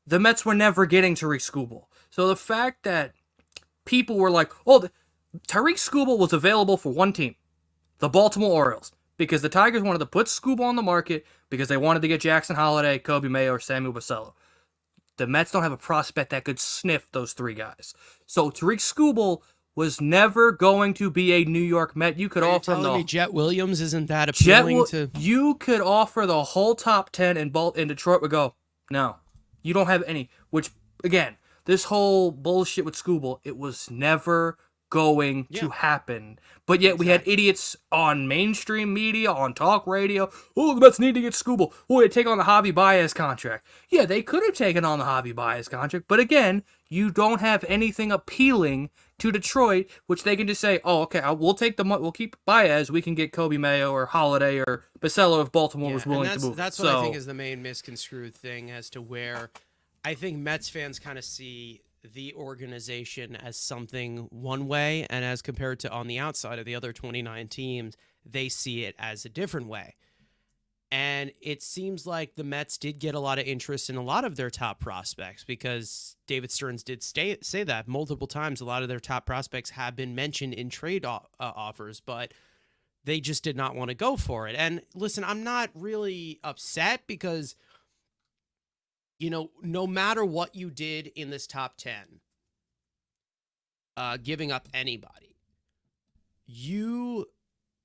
the Mets were never getting Tyreek Skubal. So the fact that people were like, oh, Tyreek Skubal was available for one team, the Baltimore Orioles, because the Tigers wanted to put Skubal on the market because they wanted to get Jackson Holliday, Kobe Mayo, or Samuel Basello. The Mets don't have a prospect that could sniff those 3 guys. So Tyreek Skubal was never going to be a New York Met. You could offer him me Jet Williams isn't that appealing to? You could offer the whole top 10 in Detroit would go, no. You don't have any, which, again, this whole bullshit with Skubal, it was never going to happen. But yet we had idiots on mainstream media, on talk radio. Oh, the Mets need to get Skubal. Oh, they take on the Javi Baez contract. Yeah, they could have taken on the Javi Baez contract. But again, you don't have anything appealing to Detroit, which they can just say, oh, okay, we'll keep Baez. We can get Kobe Mayo or Holiday or Basello if Baltimore was willing to move. That's what I think is the main misconstrued thing as to where I think Mets fans kind of see the organization as something one way, and as compared to on the outside of the other 29 teams, they see it as a different way. And it seems like the Mets did get a lot of interest in a lot of their top prospects because David Stearns did say that multiple times. A lot of their top prospects have been mentioned in trade offers, but they just did not want to go for it. And listen, I'm not really upset because, no matter what you did in this top 10, giving up anybody, you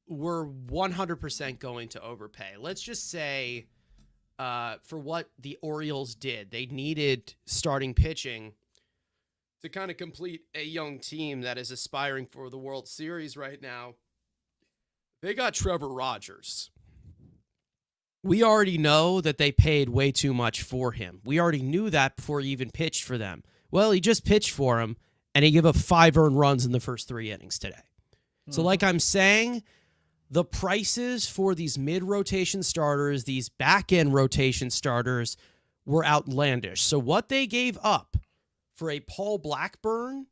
were 100% going to overpay. Let's just say for what the Orioles did, they needed starting pitching to kind of complete a young team that is aspiring for the World Series right now. They got Trevor Rogers. We already know that they paid way too much for him. We already knew that before he even pitched for them. Well, he just pitched for him, and he gave up 5 earned runs in the first 3 innings today. So like I'm saying, the prices for these mid-rotation starters, these back-end rotation starters, were outlandish. So what they gave up for a Paul Blackburn,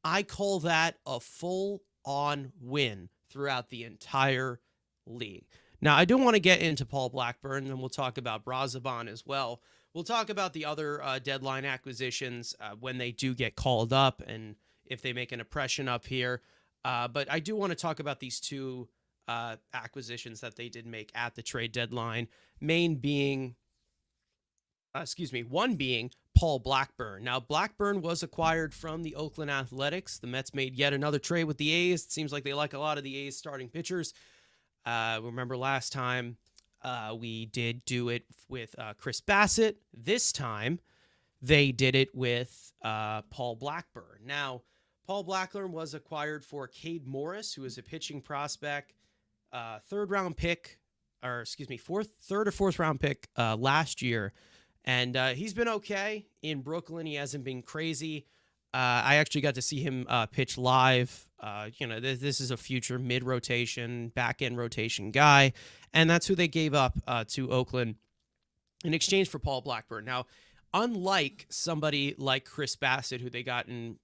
I call that a full-on win throughout the entire league. Now, I do want to get into Paul Blackburn, and then we'll talk about Brazoban as well. We'll talk about the other deadline acquisitions when they do get called up and if they make an impression up here. But I do want to talk about these two acquisitions that they did make at the trade deadline. One being Paul Blackburn. Now, Blackburn was acquired from the Oakland Athletics. The Mets made yet another trade with the A's. It seems like they like a lot of the A's starting pitchers. Remember last time we did do it with Chris Bassett. This time they did it with Paul Blackburn. Now, Paul Blackburn was acquired for Cade Morris, who is a pitching prospect, third or fourth round pick last year. And he's been okay in Brooklyn. He hasn't been crazy. I actually got to see him pitch live. This is a future mid-rotation, back-end rotation guy. And that's who they gave up to Oakland in exchange for Paul Blackburn. Now, unlike somebody like Chris Bassett, who they got in,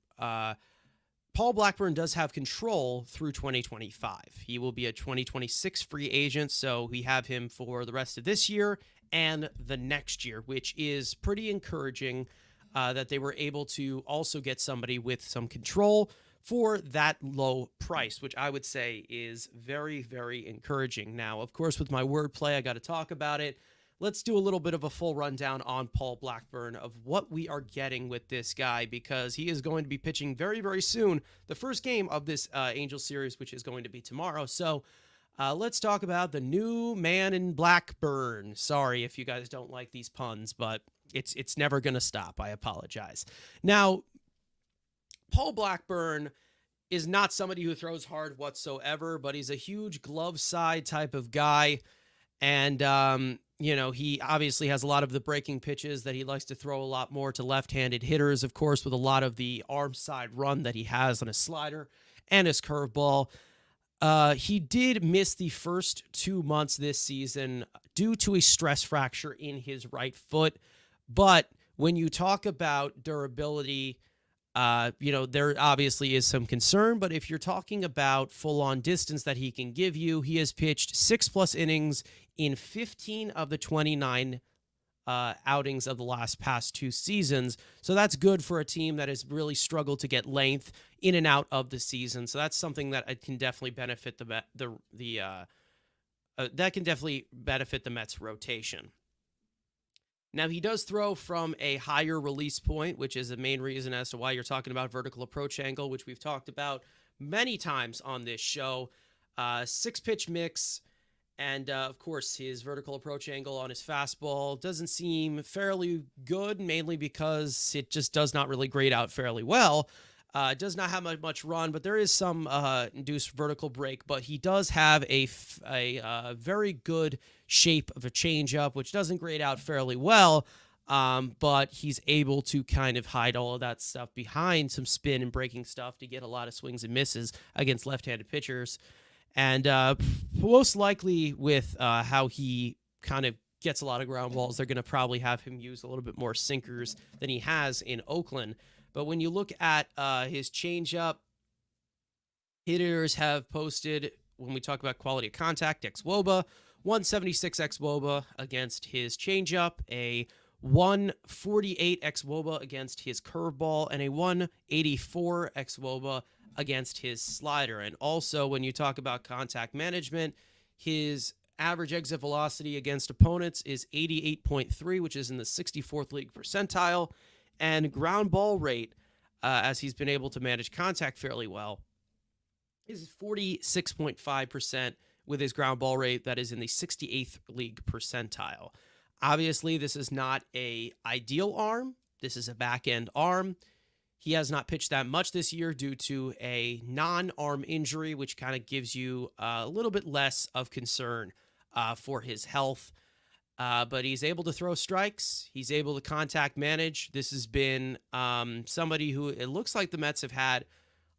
Paul Blackburn does have control through 2025. He will be a 2026 free agent, so we have him for the rest of this year and the next year, which is pretty encouraging that they were able to also get somebody with some control for that low price, which I would say is very, very encouraging. Now, of course, with my wordplay, I got to talk about it. Let's do a little bit of a full rundown on Paul Blackburn of what we are getting with this guy, because he is going to be pitching very, very soon, the first game of this Angels series, which is going to be tomorrow. So let's talk about the new man in Blackburn. Sorry if you guys don't like these puns, but it's never going to stop. I apologize. Now, Paul Blackburn is not somebody who throws hard whatsoever, but he's a huge glove side type of guy. And, he obviously has a lot of the breaking pitches that he likes to throw a lot more to left-handed hitters, of course, with a lot of the arm side run that he has on his slider and his curveball. He did miss the first 2 months this season due to a stress fracture in his right foot. But when you talk about durability, there obviously is some concern. But if you're talking about full-on distance that he can give you, he has pitched 6+ innings in 15 of the 29 outings of the past 2 seasons. So that's good for a team that has really struggled to get length in and out of the season. So that's something that can definitely benefit the Mets rotation. Now, he does throw from a higher release point, which is the main reason as to why you're talking about vertical approach angle, which we've talked about many times on this show. 6-pitch mix. And, of course, his vertical approach angle on his fastball doesn't seem fairly good, mainly because it just does not really grade out fairly well. It does not have much run, but there is some induced vertical break. But he does have a very good shape of a changeup, which doesn't grade out fairly well. But he's able to kind of hide all of that stuff behind some spin and breaking stuff to get a lot of swings and misses against left-handed pitchers. And most likely with how he kind of gets a lot of ground balls, they're going to probably have him use a little bit more sinkers than he has in Oakland. But when you look at his changeup, hitters have posted, when we talk about quality of contact, xwOBA, 176 xwOBA against his changeup, a 148 xwOBA against his curveball, and a 184 xwOBA against his slider. And also, when you talk about contact management, his average exit velocity against opponents is 88.3, which is in the 64th league percentile. And ground ball rate, as he's been able to manage contact fairly well, is 46.5% with his ground ball rate that is in the 68th league percentile. Obviously, this is not a ideal arm. This is a back-end arm. He has not pitched that much this year due to a non-arm injury, which kind of gives you a little bit less of concern for his health. But he's able to throw strikes. He's able to contact manage. This has been somebody who it looks like the Mets have had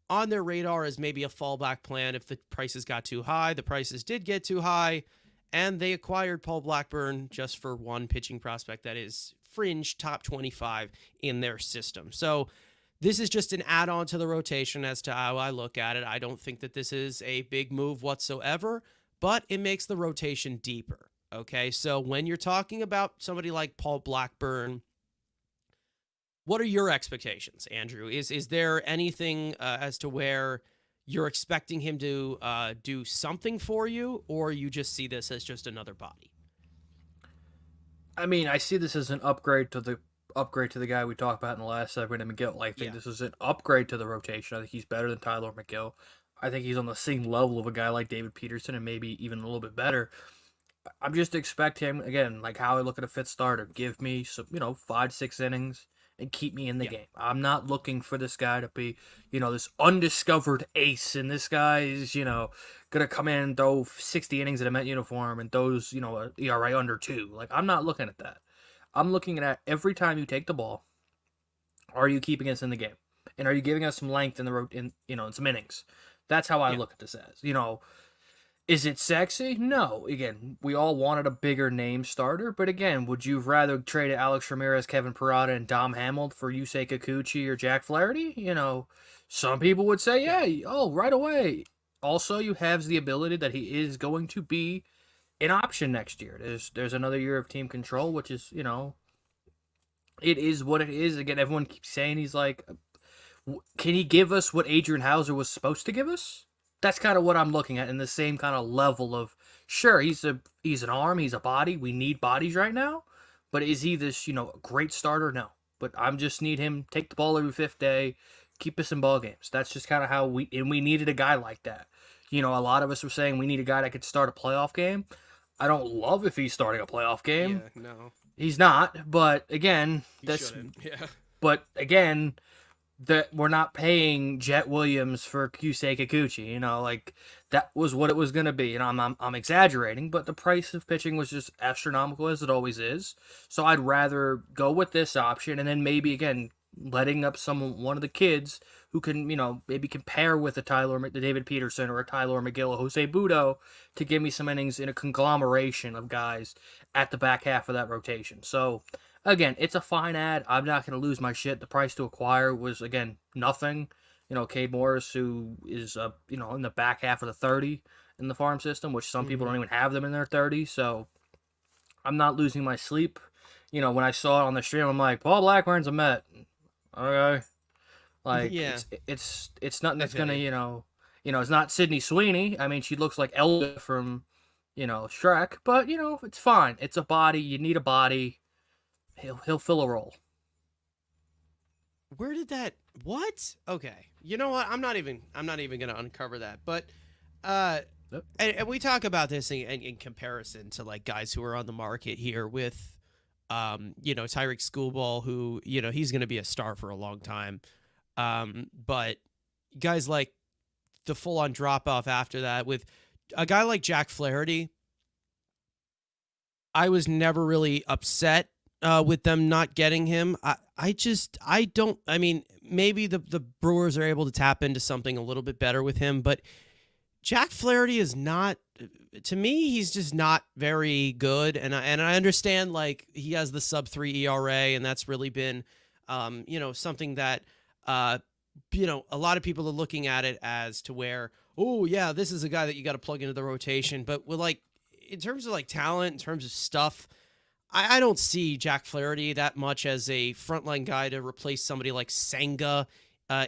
on their radar as maybe a fallback plan if the prices got too high. The prices did get too high, and they acquired Paul Blackburn just for one pitching prospect that is fringe top 25 in their system. So this is just an add-on to the rotation as to how I look at it. I don't think that this is a big move whatsoever, but it makes the rotation deeper. Okay, so when you're talking about somebody like Paul Blackburn, what are your expectations, Andrew? Is there anything as to where you're expecting him to do something for you, or you just see this as just another body? I mean, I see this as an upgrade to the guy we talked about in the last segment, Megill. I think Yeah, this is an upgrade to the rotation. I think he's better than Tylor Megill. I think he's on the same level of a guy like David Peterson and maybe even a little bit better. I'm just expect him again, like how I look at a fifth starter. Give me some, 5 6 innings and keep me in the yeah, game. I'm not looking for this guy to be, this undiscovered ace, and this guy is, gonna come in and throw 60 innings in a Met uniform and throws, a ERA under 2. Like I'm not looking at that. I'm looking at every time you take the ball, are you keeping us in the game, and are you giving us some length in the road in some innings? That's how I yeah, look at this as. Is it sexy? No. Again, we all wanted a bigger name starter, but again, would you rather trade Alex Ramirez, Kevin Parada, and Dom Hamel for Yusei Kikuchi or Jack Flaherty? Some people would say, yeah, yeah, oh, right away. Also, you have the ability that he is going to be an option next year. There's another year of team control, which is, it is what it is. Again, everyone keeps saying he's like, can he give us what Adrian Hauser was supposed to give us? That's kind of what I'm looking at in the same kind of level of sure he's an arm, he's a body. We need bodies right now, but is he this great starter? No, but I'm just need him take the ball every fifth day, keep us in ball games. That's just kind of how we needed a guy like that. A lot of us were saying we need a guy that could start a playoff game. I don't love if he's starting a playoff game. yeah. No, He's not, but again, he that's shouldn't. Yeah, but again, that we're not paying Jet Williams for Yusei Kikuchi. Like that was what it was going to be. And I'm exaggerating, but the price of pitching was just astronomical as it always is. So I'd rather go with this option and then maybe again letting up one of the kids who can maybe compare with the David Peterson or a Tylor Megill or Jose Budo to give me some innings in a conglomeration of guys at the back half of that rotation. So again, it's a fine ad. I'm not going to lose my shit. The price to acquire was, again, nothing. Cade Morris, who is, in the back half of the 30 in the farm system, which some people don't even have them in their 30. So I'm not losing my sleep. When I saw it on the stream, I'm like, Paul Blackburn's a Met. Okay. Like, yeah. it's nothing I that's feel going to, you. it's not Sydney Sweeney. I mean, she looks like Elsa from, Shrek. But, it's fine. It's a body. You need a body. He'll fill a role. Where did that? What? Okay. You know what? I'm not even gonna uncover that. But uh, Yep. and we talk about this in comparison to like guys who are on the market here with, Tyreek Schoolball, who he's gonna be a star for a long time. But guys like the full on drop off after that with a guy like Jack Flaherty, I was never really upset with them not getting him. I don't. I mean, maybe the Brewers are able to tap into something a little bit better with him, but Jack Flaherty is not. To me, he's just not very good, and I understand like he has the sub 3 ERA, and that's really been, something that, a lot of people are looking at it as to where, oh yeah, this is a guy that you got to plug into the rotation, but with like in terms of like talent, in terms of stuff, I don't see Jack Flaherty that much as a frontline guy to replace somebody like Senga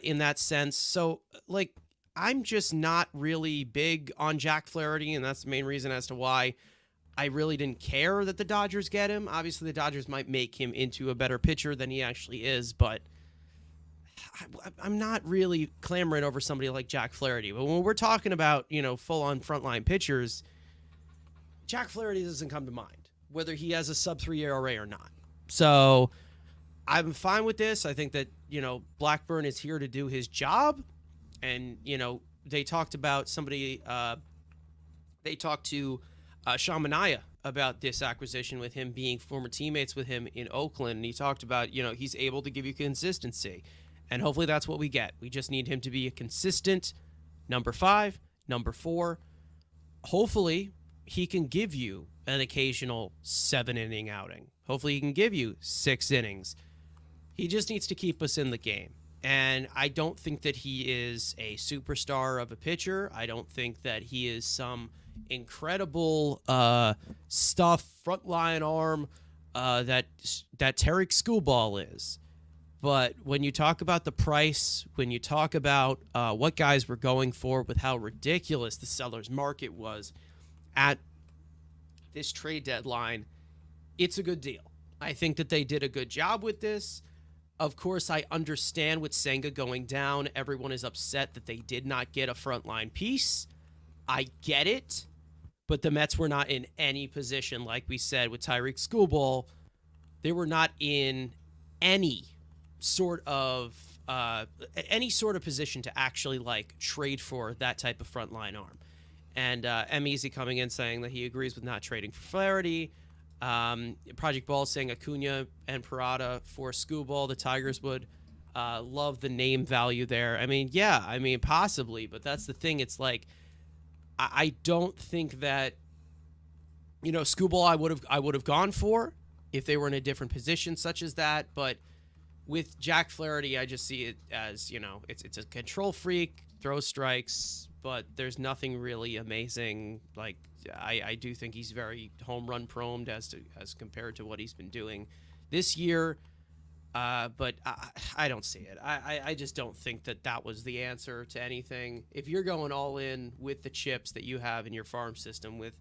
in that sense. So, like, I'm just not really big on Jack Flaherty, and that's the main reason as to why I really didn't care that the Dodgers get him. Obviously, the Dodgers might make him into a better pitcher than he actually is, but I'm not really clamoring over somebody like Jack Flaherty. But when we're talking about, full on frontline pitchers, Jack Flaherty doesn't come to mind, whether he has a sub 3 ERA or not. So I'm fine with this. I think that, Blackburn is here to do his job. And, they talked about somebody, they talked to Sean Manaea about this acquisition with him being former teammates with him in Oakland. And he talked about, he's able to give you consistency. And hopefully that's what we get. We just need him to be a consistent number 5, number 4. Hopefully he can give you an occasional 7-inning outing. Hopefully he can give you 6 innings. He just needs to keep us in the game. And I don't think that he is a superstar of a pitcher. I don't think that he is some incredible frontline arm that Tarek Schoolball is. But when you talk about the price, when you talk about what guys were going for with how ridiculous the seller's market was at this trade deadline, it's a good deal. I think that they did a good job with this. Of course, I understand with Senga going down, everyone is upset that they did not get a frontline piece. I get it, but the Mets were not in any position, like we said with Tyreek Schoolball. They were not in any sort of position to actually like trade for that type of frontline arm. And M. Easy coming in saying that he agrees with not trading for Flaherty. Project Ball saying Acuna and Parada for Schoolball. The Tigers would love the name value there. I mean, yeah, possibly, but that's the thing. It's like I don't think that Schoolball I would have gone for if they were in a different position such as that. But with Jack Flaherty, I just see it as it's a control freak, throw strikes, but there's nothing really amazing. Like I do think he's very home run prone as compared to what he's been doing this year. But I don't see it. I just don't think that was the answer to anything. If you're going all in with the chips that you have in your farm system with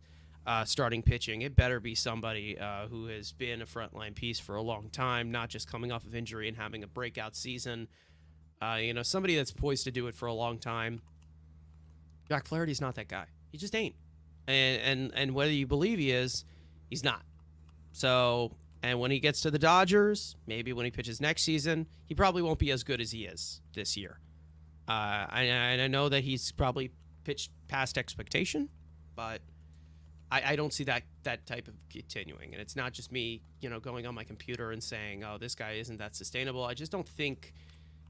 starting pitching, it better be somebody who has been a frontline piece for a long time, not just coming off of injury and having a breakout season. Somebody that's poised to do it for a long time. Jack Flaherty's not that guy. He just ain't. And whether you believe he is, he's not. So, and when he gets to the Dodgers, maybe when he pitches next season, he probably won't be as good as he is this year. I know that he's probably pitched past expectation, but I don't see that type of continuing. And it's not just me, going on my computer and saying, oh, this guy isn't that sustainable. I just don't think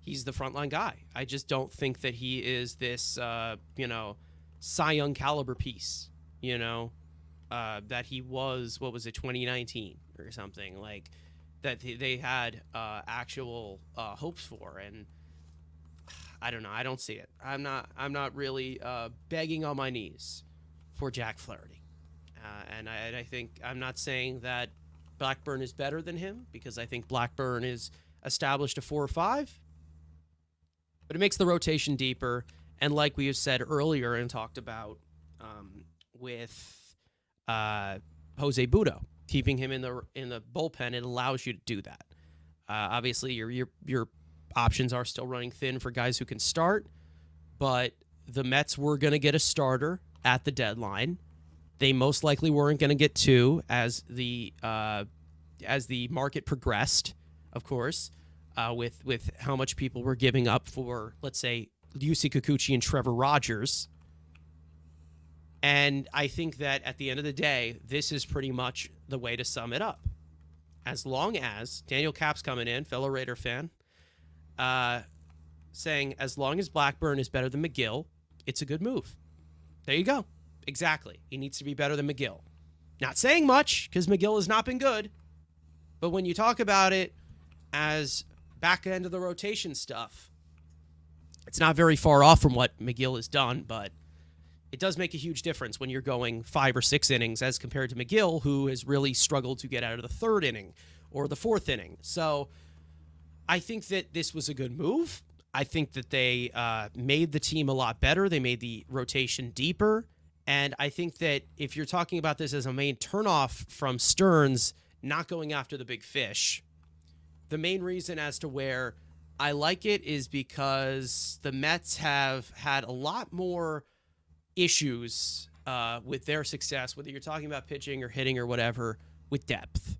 he's the frontline guy. I just don't think that he is this, Cy Young caliber piece, that he was, 2019 or something, like that they had actual hopes for. And I don't know. I don't see it. I'm not really begging on my knees for Jack Flaherty. And I think I'm not saying that Blackburn is better than him, because I think Blackburn is established a 4 or 5, but it makes the rotation deeper. And like we have said earlier and talked about with Jose Budo, keeping him in the bullpen, it allows you to do that. Obviously, your options are still running thin for guys who can start, but the Mets were going to get a starter at the deadline. They most likely weren't going to get 2 as the market progressed, of course, with how much people were giving up for, let's say, Yusei Kikuchi and Trevor Rogers. And I think that at the end of the day, this is pretty much the way to sum it up. As long as Daniel Cap's coming in, fellow Raider fan, saying as long as Blackburn is better than Megill, it's a good move. There you go. Exactly. He needs to be better than Megill. Not saying much, because Megill has not been good. But when you talk about it as back end of the rotation stuff, it's not very far off from what Megill has done, but it does make a huge difference when you're going 5 or 6 innings as compared to Megill, who has really struggled to get out of the 3rd inning or the 4th inning. So I think that this was a good move. I think that they made the team a lot better. They made the rotation deeper. And I think that if you're talking about this as a main turnoff from Stearns not going after the big fish, the main reason as to where I like it is because the Mets have had a lot more issues with their success, whether you're talking about pitching or hitting or whatever, with depth.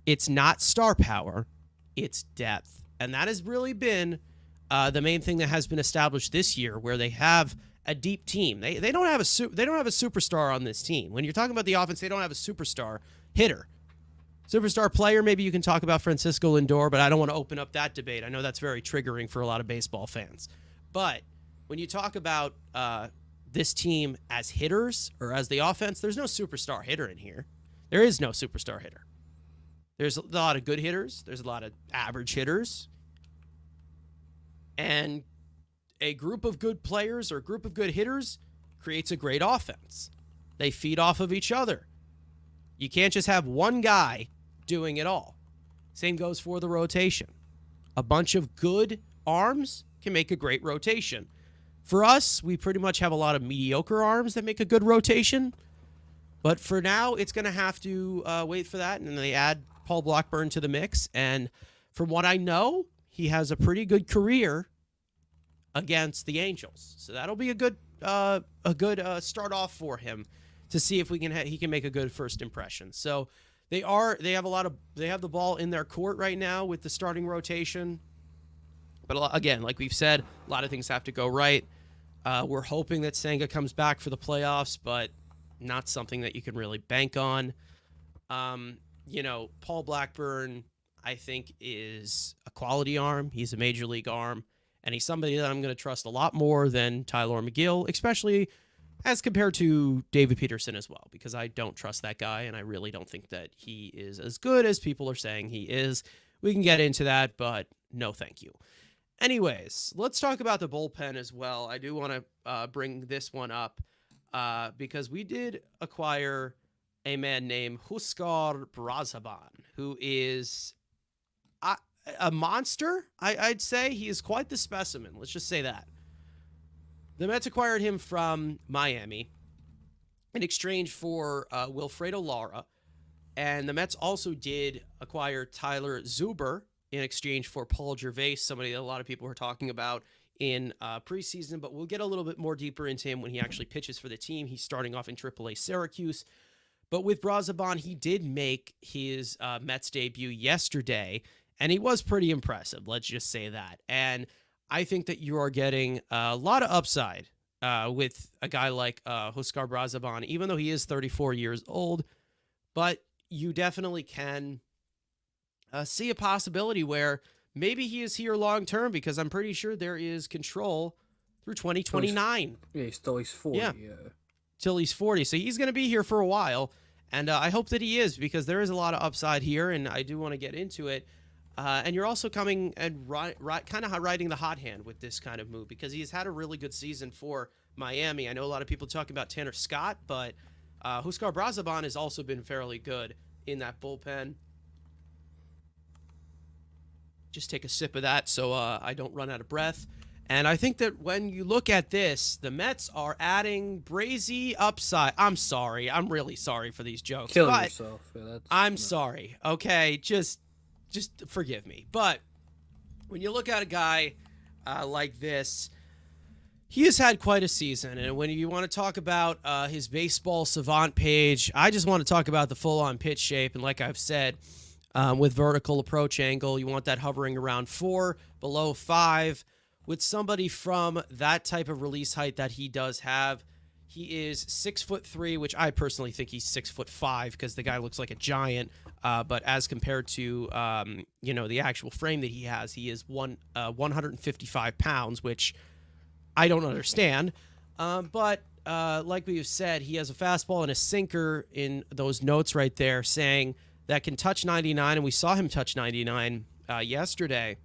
It's not star power, it's depth. And that has really been the main thing that has been established this year, where they have a deep team. They don't have a superstar on this team. When you're talking about the offense, they don't have a superstar hitter. Superstar player, maybe you can talk about Francisco Lindor, but I don't want to open up that debate. I know that's very triggering for a lot of baseball fans. But when you talk about this team as hitters or as the offense, there's no superstar hitter in here. There is no superstar hitter. There's a lot of good hitters. There's a lot of average hitters. And a group of good players or a group of good hitters creates a great offense. They feed off of each other. You can't just have one guy doing it all. Same goes for the rotation. A bunch of good arms can make a great rotation. For us, we pretty much have a lot of mediocre arms that make a good rotation. But for now, it's going to have to wait for that. And then they add Paul Blackburn to the mix. And from what I know, he has a pretty good career against the Angels. So that'll be a good start off for him to see if he can make a good first impression. So they have the ball in their court right now with the starting rotation. But again, like we've said, a lot of things have to go right. We're hoping that Senga comes back for the playoffs, but not something that you can really bank on. Paul Blackburn, I think, is a quality arm. He's a major league arm, and he's somebody that I'm going to trust a lot more than Tylor Megill, especially as compared to David Peterson as well, because I don't trust that guy, and I really don't think that he is as good as people are saying he is. We can get into that, but no thank you. Anyways, let's talk about the bullpen as well. I do want to bring this one up because we did acquire a man named Huskar Brazaban, who is a monster, I'd say. He is quite the specimen. Let's just say that. The Mets acquired him from Miami in exchange for Wilfredo Lara, and the Mets also did acquire Tyler Zuber in exchange for Paul Gervais, somebody that a lot of people were talking about in preseason, but we'll get a little bit more deeper into him when he actually pitches for the team. He's starting off in AAA Syracuse. But with Brazaban, he did make his Mets debut yesterday, and he was pretty impressive. Let's just say that. And I think that you are getting a lot of upside with a guy like Huskar Brazaban, even though he is 34 years old. But you definitely can see a possibility where maybe he is here long term, because I'm pretty sure there is control through 2029. He's 40. Yeah. Till he's 40. So he's going to be here for a while. And I hope that he is, because there is a lot of upside here, and I do want to get into it. And you're also coming and kind of riding the hot hand with this kind of move, because he's had a really good season for Miami. I know a lot of people talking about Tanner Scott, but Huskar Brazaban has also been fairly good in that bullpen. Just take a sip of that so I don't run out of breath. And I think that when you look at this, the Mets are adding brazy upside. I'm sorry. I'm really sorry for these jokes. Kill yourself. Yeah, I'm sorry. Okay, just forgive me. But when you look at a guy like this, he has had quite a season. And when you want to talk about his baseball savant page, I just want to talk about the full-on pitch shape. And like I've said, with vertical approach angle, you want that hovering around 4, below 5. With somebody from that type of release height that he does have, he is 6'3", which I personally think he's 6'5", because the guy looks like a giant. But as compared to the actual frame that he has, he is 155 pounds, which I don't understand. But like we've said, he has a fastball and a sinker in those notes right there, saying that can touch 99, and we saw him touch 99 yesterday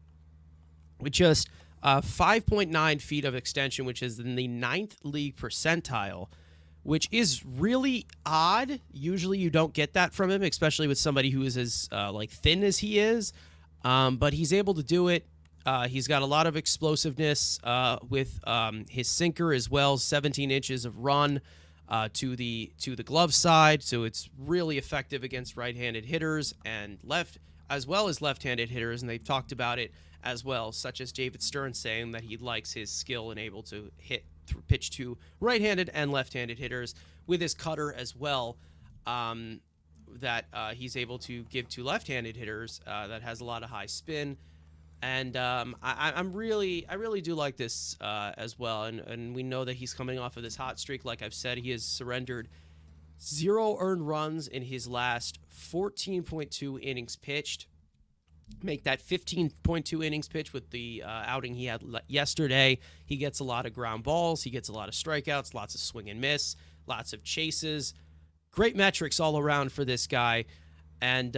with just 5.9 feet of extension, which is in the 9th league percentile, which is really odd. Usually you don't get that from him, especially with somebody who is as thin as he is. But he's able to do it. He's got a lot of explosiveness with his sinker as well, 17 inches of run to the glove side. So it's really effective against right-handed hitters and left-handed hitters, and they've talked about it as well, such as David Stern saying that he likes his skill and able to pitch to right-handed and left-handed hitters with his cutter as well, that he's able to give to left-handed hitters that has a lot of high spin. And I really do like this as well. And we know that he's coming off of this hot streak. Like I've said, he has surrendered 0 earned runs in his last 14.2 innings pitched. Make that 15.2 innings pitch with the outing he had yesterday. He gets a lot of ground balls. He gets a lot of strikeouts, lots of swing and miss, lots of chases. Great metrics all around for this guy. And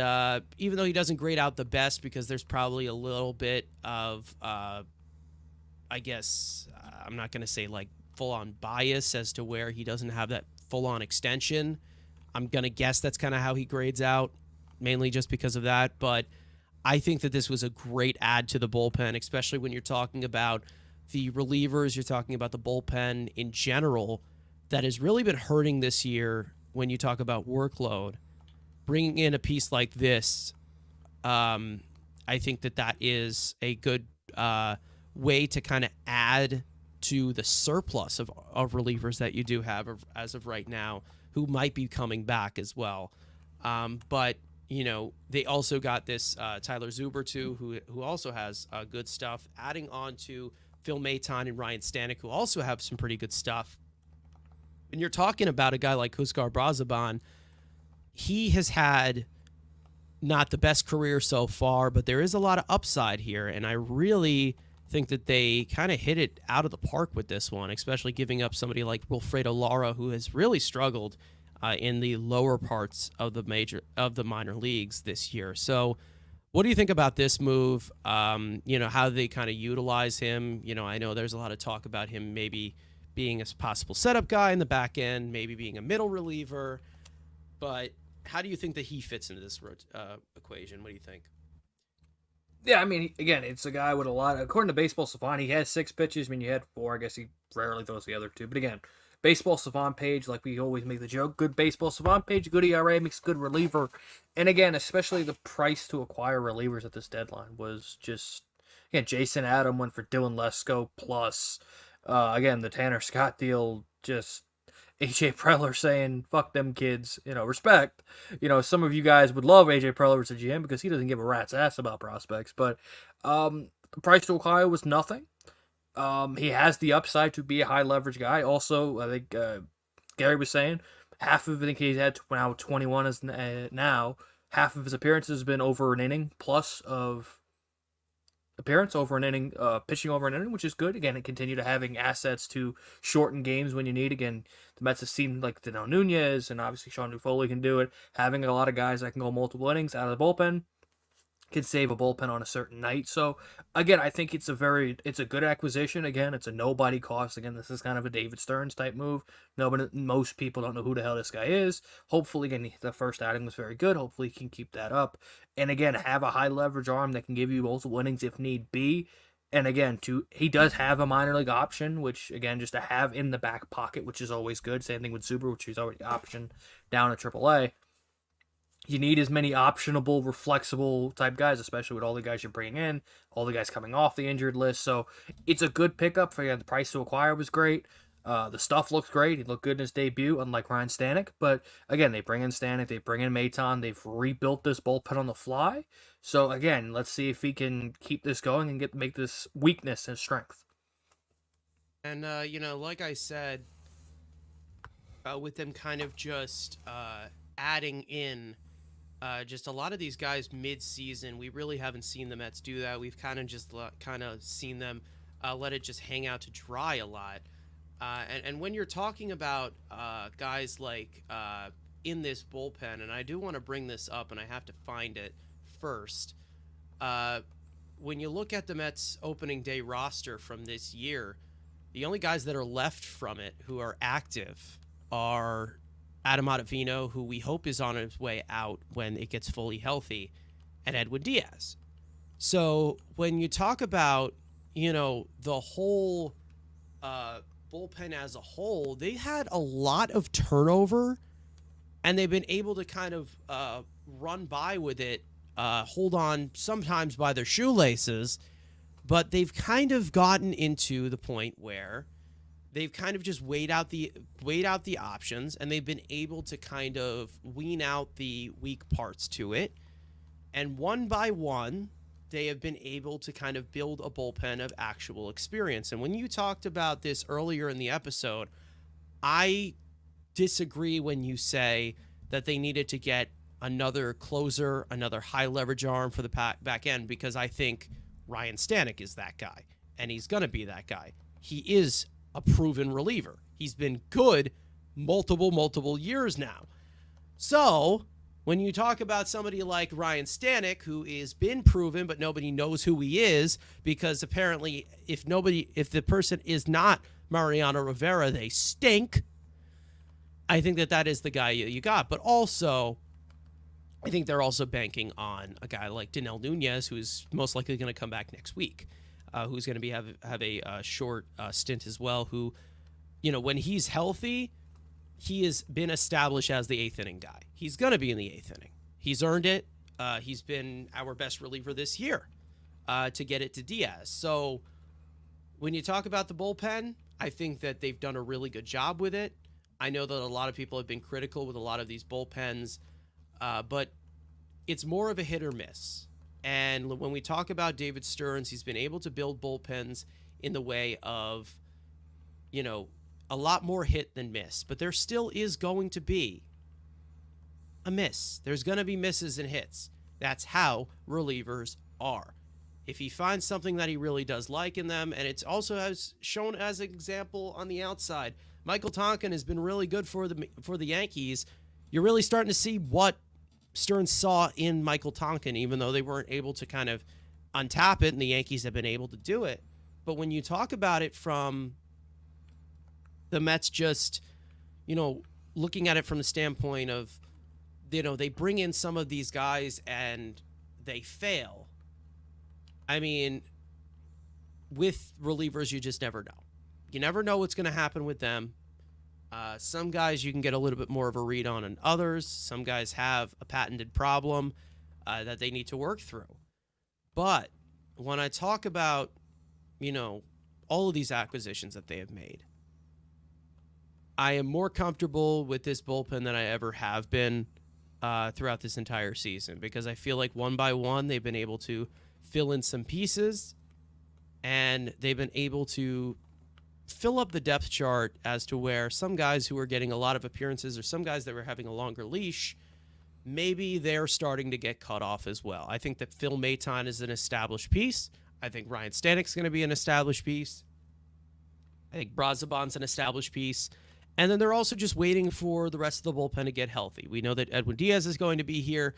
even though he doesn't grade out the best because there's probably a little bit of, I guess, I'm not going to say like full-on bias as to where he doesn't have that full-on extension. I'm going to guess that's kind of how he grades out, mainly just because of that. But I think that this was a great add to the bullpen, especially when you're talking about the relievers, you're talking about the bullpen in general, that has really been hurting this year when you talk about workload. Bringing in a piece like this, I think that is a good way to kind of add to the surplus of relievers that you do have as of right now, who might be coming back as well. But they also got this Tyler Zuber too, who also has good stuff. Adding on to Phil Maton and Ryan Stanek, who also have some pretty good stuff. And you're talking about a guy like Huskar Brazaban. He has had not the best career so far, but there is a lot of upside here, and I really think that they kind of hit it out of the park with this one, especially giving up somebody like Wilfredo Lara, who has really struggled in the lower parts of the minor leagues this year. So what do you think about this move? How they kind of utilize him. I know there's a lot of talk about him maybe being a possible setup guy in the back end, maybe being a middle reliever. But how do you think that he fits into this equation? What do you think? Yeah, I mean, again, it's a guy with a lot. According to Baseball Savant, he has 6 pitches. I mean, you had 4. I guess he rarely throws the other 2. But again, Baseball Savant page, like we always make the joke, good Baseball Savant page, good ERA, makes good reliever. And again, especially the price to acquire relievers at this deadline was just, again, Jason Adam went for Dylan Lesko plus, again, the Tanner Scott deal, just AJ Preller saying, fuck them kids, respect. Some of you guys would love AJ Preller as a GM because he doesn't give a rat's ass about prospects, but the price to acquire was nothing. He has the upside to be a high leverage guy. Also, I think Gary was saying half of, I think he's had now 21 is now, half of his appearances has been over an inning plus of appearance over an inning, pitching over an inning, which is good. Again, it continue to having assets to shorten games when you need. Again, the Mets have seen like Dino Nunez and obviously Sean Dufoley can do it. Having a lot of guys that can go multiple innings out of the bullpen can save a bullpen on a certain night. So again, I think it's a good acquisition. Again, it's a nobody cost. Again, this is kind of a David Stearns type move. Most people don't know who the hell this guy is. Hopefully, again, the first outing was very good. Hopefully, he can keep that up. And again, have a high leverage arm that can give you multiple innings if need be. And again, he does have a minor league option, which again, just to have in the back pocket, which is always good. Same thing with Zuber, which he's already optioned down at AAA. You need as many optionable, flexible type guys, especially with all the guys you're bringing in, all the guys coming off the injured list. So it's a good pickup. For the price to acquire was great. The stuff looks great. He looked good in his debut, unlike Ryan Stanek. But again, they bring in Stanek, they bring in Maton, they've rebuilt this bullpen on the fly. So again, let's see if he can keep this going and make this weakness his strength. And like I said, with them kind of just adding in. Just a lot of these guys mid-season, we really haven't seen the Mets do that. We've kind of just seen them let it just hang out to dry a lot. And when you're talking about guys like in this bullpen, and I do want to bring this up, and I have to find it first. When you look at the Mets opening day roster from this year, the only guys that are left from it who are active are Adam Ottavino, who we hope is on his way out when it gets fully healthy, and Edwin Diaz. So when you talk about, the whole bullpen as a whole, they had a lot of turnover, and they've been able to kind of run by with it, hold on sometimes by their shoelaces, but they've kind of gotten into the point where they've kind of just weighed out the options, and they've been able to kind of wean out the weak parts to it. And one by one, they have been able to kind of build a bullpen of actual experience. And when you talked about this earlier in the episode, I disagree when you say that they needed to get another closer, another high leverage arm for the back end, because I think Ryan Stanek is that guy, and he's going to be that guy. He is a proven reliever. He's been good multiple years now. So when you talk about somebody like Ryan Stanek, who is been proven, but nobody knows who he is, because apparently if the person is not Mariano Rivera, they stink. I think that is the guy you got. But also, I think they're also banking on a guy like Dinel Nunez, who's most likely going to come back next week, who's going to have a short stint as well, who, when he's healthy, he has been established as the eighth inning guy. He's going to be in the eighth inning. He's earned it. He's been our best reliever this year to get it to Diaz. So when you talk about the bullpen, I think that they've done a really good job with it. I know that a lot of people have been critical with a lot of these bullpens, but it's more of a hit or miss. And when we talk about David Stearns, he's been able to build bullpens in the way of, a lot more hit than miss. But there still is going to be a miss. There's going to be misses and hits. That's how relievers are. If he finds something that he really does like in them, and it's also has shown as an example on the outside, Michael Tonkin has been really good for the Yankees. You're really starting to see what Stearns saw in Michael Tonkin, even though they weren't able to kind of untap it, and the Yankees have been able to do it. But when you talk about it from the Mets, just, looking at it from the standpoint of, they bring in some of these guys and they fail. I mean, with relievers, you just never know. You never know what's going to happen with them. Some guys you can get a little bit more of a read on than others. Some guys have a patented problem that they need to work through. But when I talk about, all of these acquisitions that they have made, I am more comfortable with this bullpen than I ever have been throughout this entire season, because I feel like one by one they've been able to fill in some pieces, and they've been able to fill up the depth chart as to where some guys who are getting a lot of appearances, or some guys that were having a longer leash, maybe they're starting to get cut off as well. I think that Phil Maton is an established piece. I think Ryan Stanek's going to be an established piece. I think Brazaban's an established piece. And then they're also just waiting for the rest of the bullpen to get healthy. We know that Edwin Diaz is going to be here.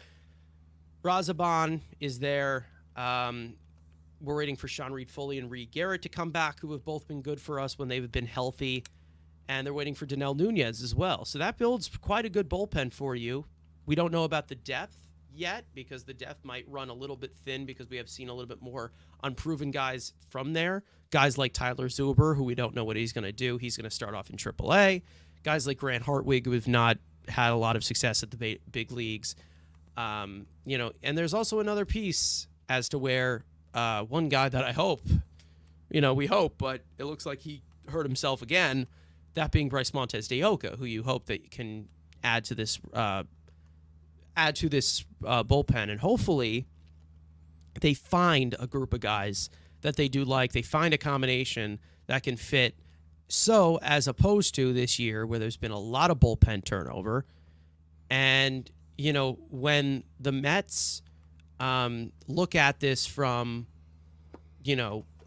Brazaban is there. We're waiting for Sean Reed-Foley and Reed Garrett to come back, who have both been good for us when they've been healthy. And they're waiting for Dinel Nunez as well. So that builds quite a good bullpen for you. We don't know about the depth yet, because the depth might run a little bit thin, because we have seen a little bit more unproven guys from there. Guys like Tyler Zuber, who we don't know what he's going to do. He's going to start off in AAA. Guys like Grant Hartwig, who have not had a lot of success at the big leagues. And there's also another piece as to where one guy that I hope, we hope, but it looks like he hurt himself again, that being Bryce Montes de Oca, who you hope that can add to this bullpen. And hopefully they find a group of guys that they do like. They find a combination that can fit. So as opposed to this year, where there's been a lot of bullpen turnover, and, when the Mets look at this from,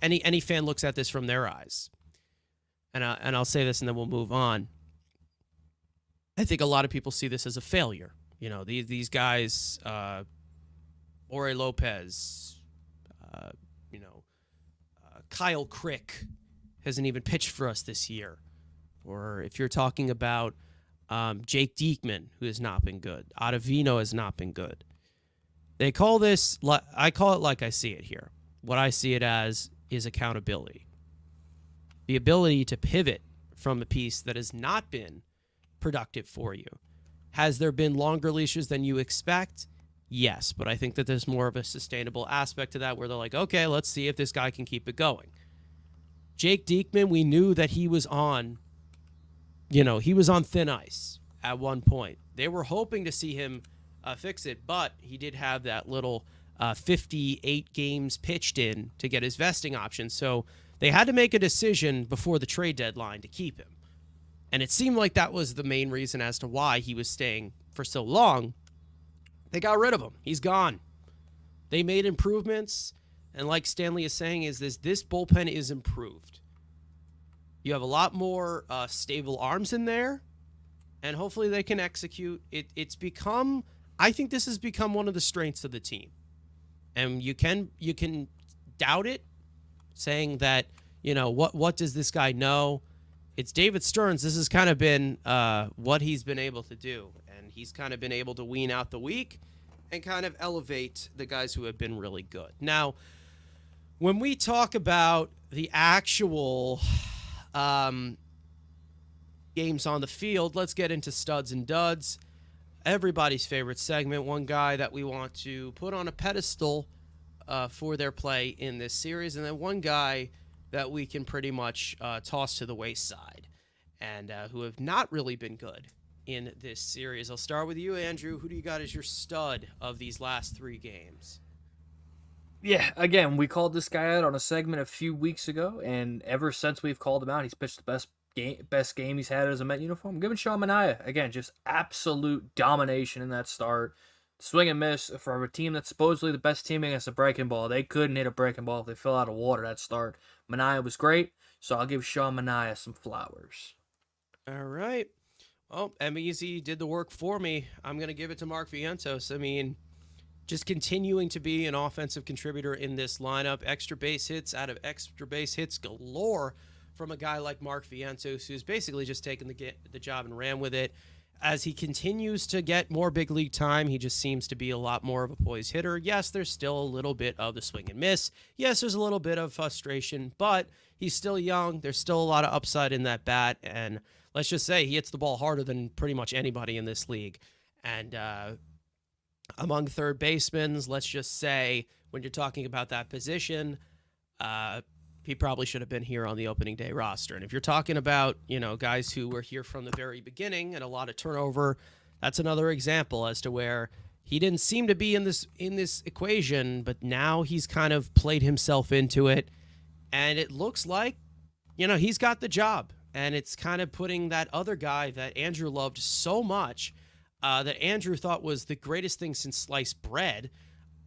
any fan looks at this from their eyes, and I'll say this and then we'll move on. I think a lot of people see this as a failure. These guys, Ore Lopez, Kyle Crick hasn't even pitched for us this year. Or if you're talking about Jake Diekman, who has not been good. Ottavino has not been good. They call this, I call it like I see it here. What I see it as is accountability. The ability to pivot from a piece that has not been productive for you. Has there been longer leashes than you expect? Yes, but I think that there's more of a sustainable aspect to that, where they're like, okay, let's see if this guy can keep it going. Jake Diekman, we knew that he was on, he was on thin ice at one point. They were hoping to see him fix it, but he did have that little 58 games pitched in to get his vesting option. So they had to make a decision before the trade deadline to keep him. And it seemed like that was the main reason as to why he was staying for so long. They got rid of him. He's gone. They made improvements. And like Stanley is saying, this bullpen is improved. You have a lot more stable arms in there, and hopefully they can execute. It's become, I think this has become one of the strengths of the team. And you can doubt it, saying that, what does this guy know? It's David Stearns. This has kind of been what he's been able to do. And he's kind of been able to wean out the weak and kind of elevate the guys who have been really good. Now, when we talk about the actual games on the field, let's get into studs and duds. Everybody's favorite segment, one guy that we want to put on a pedestal for their play in this series, and then one guy that we can pretty much toss to the wayside and who have not really been good in this series. I'll start with you, Andrew. Who do you got as your stud of these last 3 games? Yeah, again, we called this guy out on a segment a few weeks ago, and ever since we've called him out, he's pitched the best game he's had as a Met uniform. I'm giving Sean Manaea, again, just absolute domination in that start. Swing and miss for a team that's supposedly the best team against a breaking ball. They couldn't hit a breaking ball if they fell out of water that start. Manaea was great, so I'll give Sean Manaea some flowers. All right. Well, MEZ did the work for me. I'm going to give it to Mark Vientos. I mean, just continuing to be an offensive contributor in this lineup. Extra base hits out of extra base hits galore from a guy like Mark Vientos, who's basically just taken the job and ran with it. As he continues to get more big league time, he just seems to be a lot more of a poised hitter. Yes, there's still a little bit of the swing and miss. Yes, there's a little bit of frustration, but he's still young. There's still a lot of upside in that bat, and let's just say he hits the ball harder than pretty much anybody in this league. And among third basemen, let's just say when you're talking about that position, he probably should have been here on the opening day roster. And if you're talking about, guys who were here from the very beginning and a lot of turnover, that's another example as to where he didn't seem to be in this equation, but now he's kind of played himself into it. And it looks like, he's got the job. And it's kind of putting that other guy that Andrew loved so much, that Andrew thought was the greatest thing since sliced bread.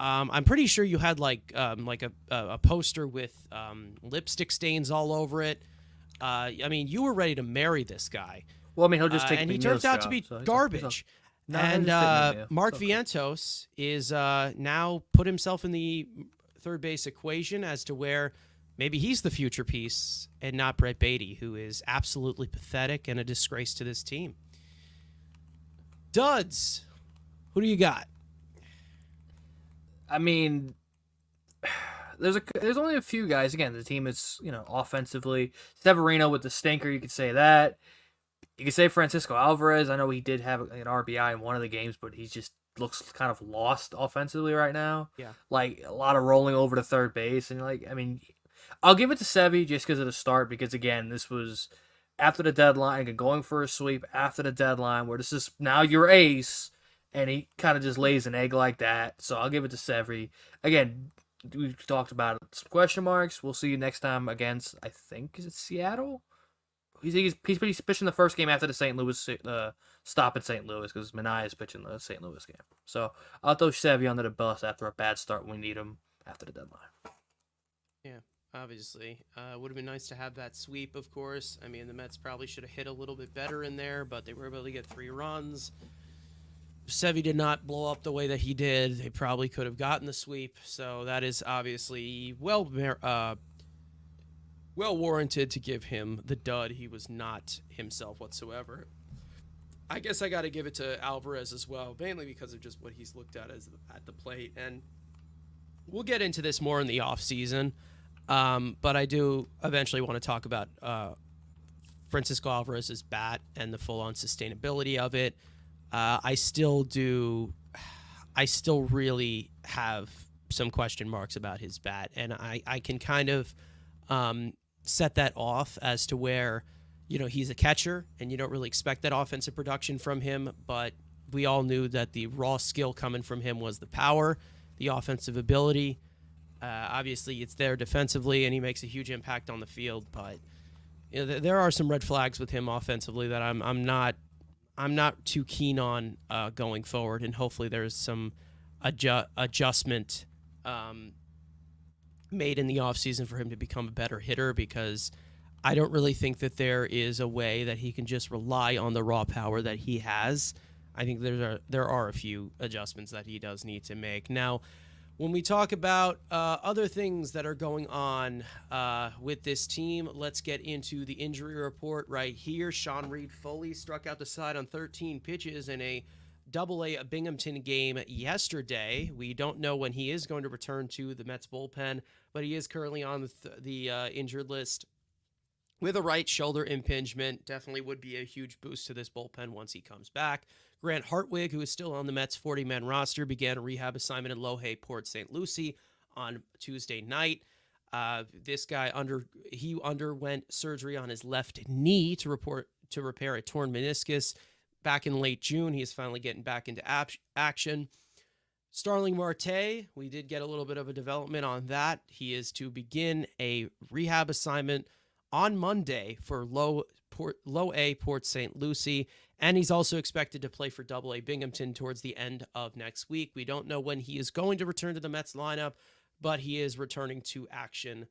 I'm pretty sure you had like a poster with lipstick stains all over it. I mean, you were ready to marry this guy. Well, I mean, he'll just take and he turns out to be garbage. And Mark Vientos is now put himself in the third base equation as to where maybe he's the future piece and not Brett Beatty, who is absolutely pathetic and a disgrace to this team. Duds, who do you got? I mean, there's only a few guys. Again, the team is, offensively. Severino with the stinker, you could say that. You could say Francisco Alvarez. I know he did have an RBI in one of the games, but he just looks kind of lost offensively right now. Yeah. Like, a lot of rolling over to third base. And, I'll give it to Sevy just because of the start, because, again, this was after the deadline, and going for a sweep after the deadline, where this is now your ace, and he kind of just lays an egg like that. So I'll give it to Sevy. Again, we've talked about some question marks. We'll see you next time against, I think, is it Seattle? He's pitching the first game after the St. Louis stop at St. Louis, because Manaea is pitching the St. Louis game. So I'll throw Sevy under the bus after a bad start when we need him after the deadline. Yeah. Obviously. Would have been nice to have that sweep, of course. I mean, the Mets probably should have hit a little bit better in there, but they were able to get 3 runs. If Sevy did not blow up the way that he did, they probably could have gotten the sweep. So that is obviously well warranted to give him the dud. He was not himself whatsoever. I guess I got to give it to Alvarez as well, mainly because of just what he's looked at at the plate. And we'll get into this more in the offseason. But I do eventually want to talk about Francisco Alvarez's bat and the full-on sustainability of it. I still really have some question marks about his bat, and I can kind of set that off as to where, he's a catcher, and you don't really expect that offensive production from him, but we all knew that the raw skill coming from him was the power, the offensive ability. Obviously, it's there defensively, and he makes a huge impact on the field, but there are some red flags with him offensively that I'm not too keen on going forward, and hopefully there's some adjustment um, made in the offseason for him to become a better hitter, because I don't really think that there is a way that he can just rely on the raw power that he has. I think there are a few adjustments that he does need to make. Now, when we talk about other things that are going on with this team, let's get into the injury report right here. Sean Reed Foley struck out the side on 13 pitches in a Double-A Binghamton game yesterday. We don't know when he is going to return to the Mets bullpen, but he is currently on the injured list with a right shoulder impingement. Definitely would be a huge boost to this bullpen once he comes back. Grant Hartwig, who is still on the Mets 40-man roster, began a rehab assignment in Lohay, Port St. Lucie on Tuesday night. This guy underwent surgery on his left knee to repair a torn meniscus back in late June. He is finally getting back into action. Starling Marte, we did get a little bit of a development on that. He is to begin a rehab assignment on Monday for Low-A Port St. Lucie, and he's also expected to play for Double-A Binghamton towards the end of next week. We don't know when he is going to return to the Mets lineup, but he is returning to action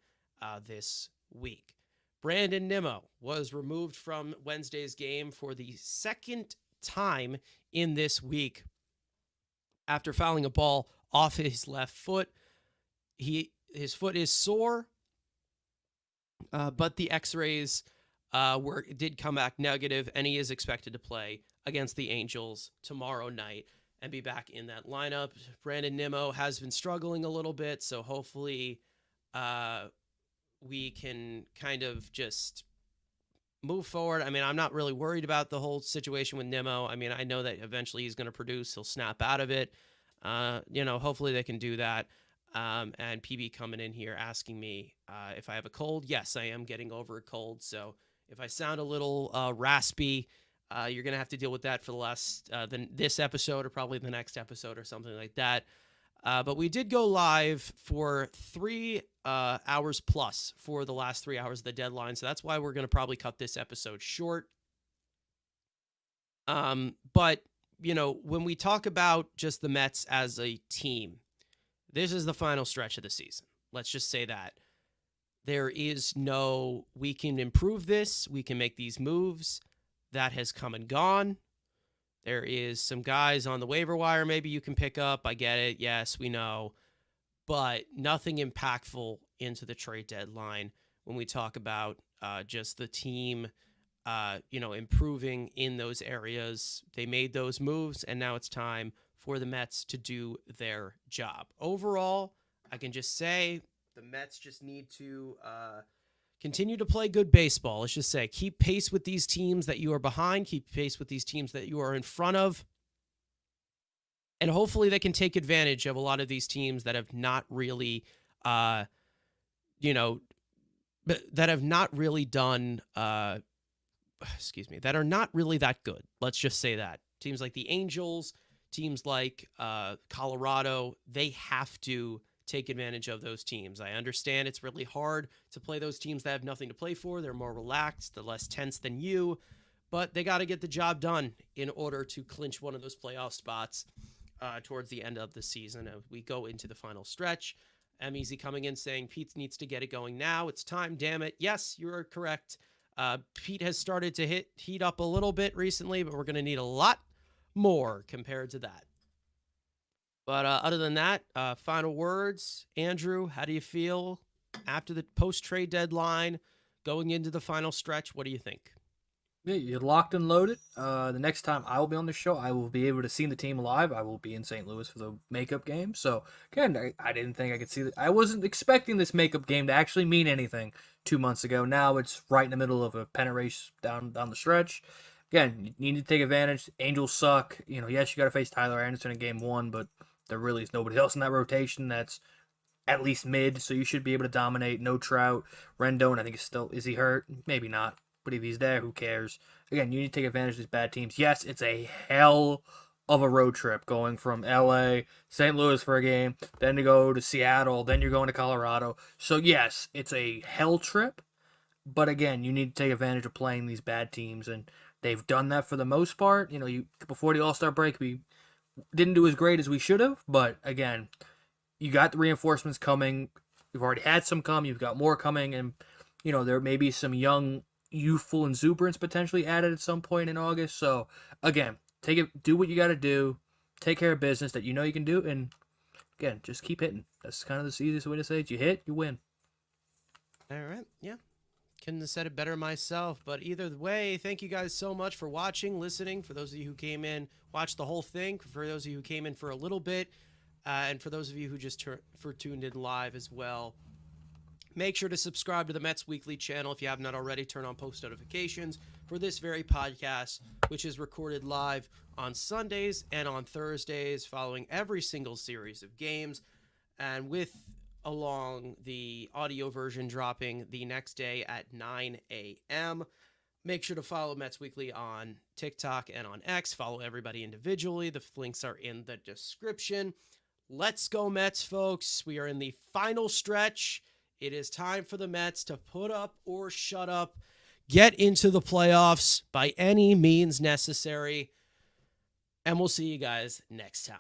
this week. Brandon Nimmo was removed from Wednesday's game for the second time in this week after fouling a ball off his left foot. His foot is sore, but the x-rays did come back negative, and he is expected to play against the Angels tomorrow night and be back in that lineup. Brandon Nimmo has been struggling a little bit, so hopefully we can kind of just move forward. I mean, I'm not really worried about the whole situation with Nimmo. I mean, I know that eventually he's going to produce. He'll snap out of it. Hopefully they can do that. And PB coming in here asking me if I have a cold. Yes, I am getting over a cold. So if I sound a little raspy, you're going to have to deal with that for this episode or probably the next episode or something like that. But we did go live for 3 hours plus for the last 3 hours of the deadline. So that's why we're going to probably cut this episode short. But, when we talk about just the Mets as a team, this is the final stretch of the season. Let's just say that. There is we can improve this. We can make these moves. That has come and gone. There is some guys on the waiver wire maybe you can pick up. I get it. Yes, we know. But nothing impactful into the trade deadline when we talk about just the team, improving in those areas. They made those moves, and now it's time for the Mets to do their job. Overall, I can just say the Mets just need to continue to play good baseball. Let's just say keep pace with these teams that you are behind, keep pace with these teams that you are in front of, and hopefully they can take advantage of a lot of these teams that have not really, that have not really done, that are not really that good. Let's just say that. Teams like the Angels, teams like Colorado, they have to take advantage of those teams. I understand it's really hard to play those teams that have nothing to play for. They're more relaxed, they're less tense than you, but they got to get the job done in order to clinch one of those playoff spots towards the end of the season. We go into the final stretch. Easy coming in saying Pete needs to get it going now. It's time, damn it. Yes, you're correct. Pete has started to heat up a little bit recently, but we're going to need a lot more compared to that. But other than that, final words. Andrew, how do you feel after the post-trade deadline, going into the final stretch? What do you think? Yeah, you're locked and loaded. The next time I will be on the show, I will be able to see the team live. I will be in St. Louis for the makeup game. So, again, I didn't think I could see that. I wasn't expecting this makeup game to actually mean anything 2 months ago. Now it's right in the middle of a pennant race down the stretch. Again, you need to take advantage. Angels suck. Yes, you got to face Tyler Anderson in game 1, but there really is nobody else in that rotation that's at least mid, so you should be able to dominate. No Trout. Rendon, I think is he hurt? Maybe not. But if he's there, who cares? Again, you need to take advantage of these bad teams. Yes, it's a hell of a road trip going from LA, St. Louis for a game, then to go to Seattle, then you're going to Colorado. So yes, it's a hell trip. But again, you need to take advantage of playing these bad teams, and they've done that for the most part. You before the All Star break, we didn't do as great as we should have. But again, you got the reinforcements coming. You've already had some come. You've got more coming, and there may be some young, youthful exuberance potentially added at some point in August. So again, do what you got to do, take care of business that you know you can do, and again, just keep hitting. That's kind of the easiest way to say it. You hit, you win. All right. Yeah. Couldn't have said it better myself. But either way, thank you guys so much for watching, listening. For those of you who came in, watched the whole thing. For those of you who came in for a little bit, and for those of you who just tuned in live as well, make sure to subscribe to the Mets Weekly channel if you have not already. Turn on post notifications for this very podcast, which is recorded live on Sundays and on Thursdays, following every single series of games, and with along the audio version dropping the next day at 9 a.m. Make sure to follow Mets Weekly on TikTok and on X. Follow everybody individually. The links are in the description. Let's go Mets, folks. We are in the final stretch. It is time for the Mets to put up or shut up, get into the playoffs by any means necessary, and we'll see you guys next time.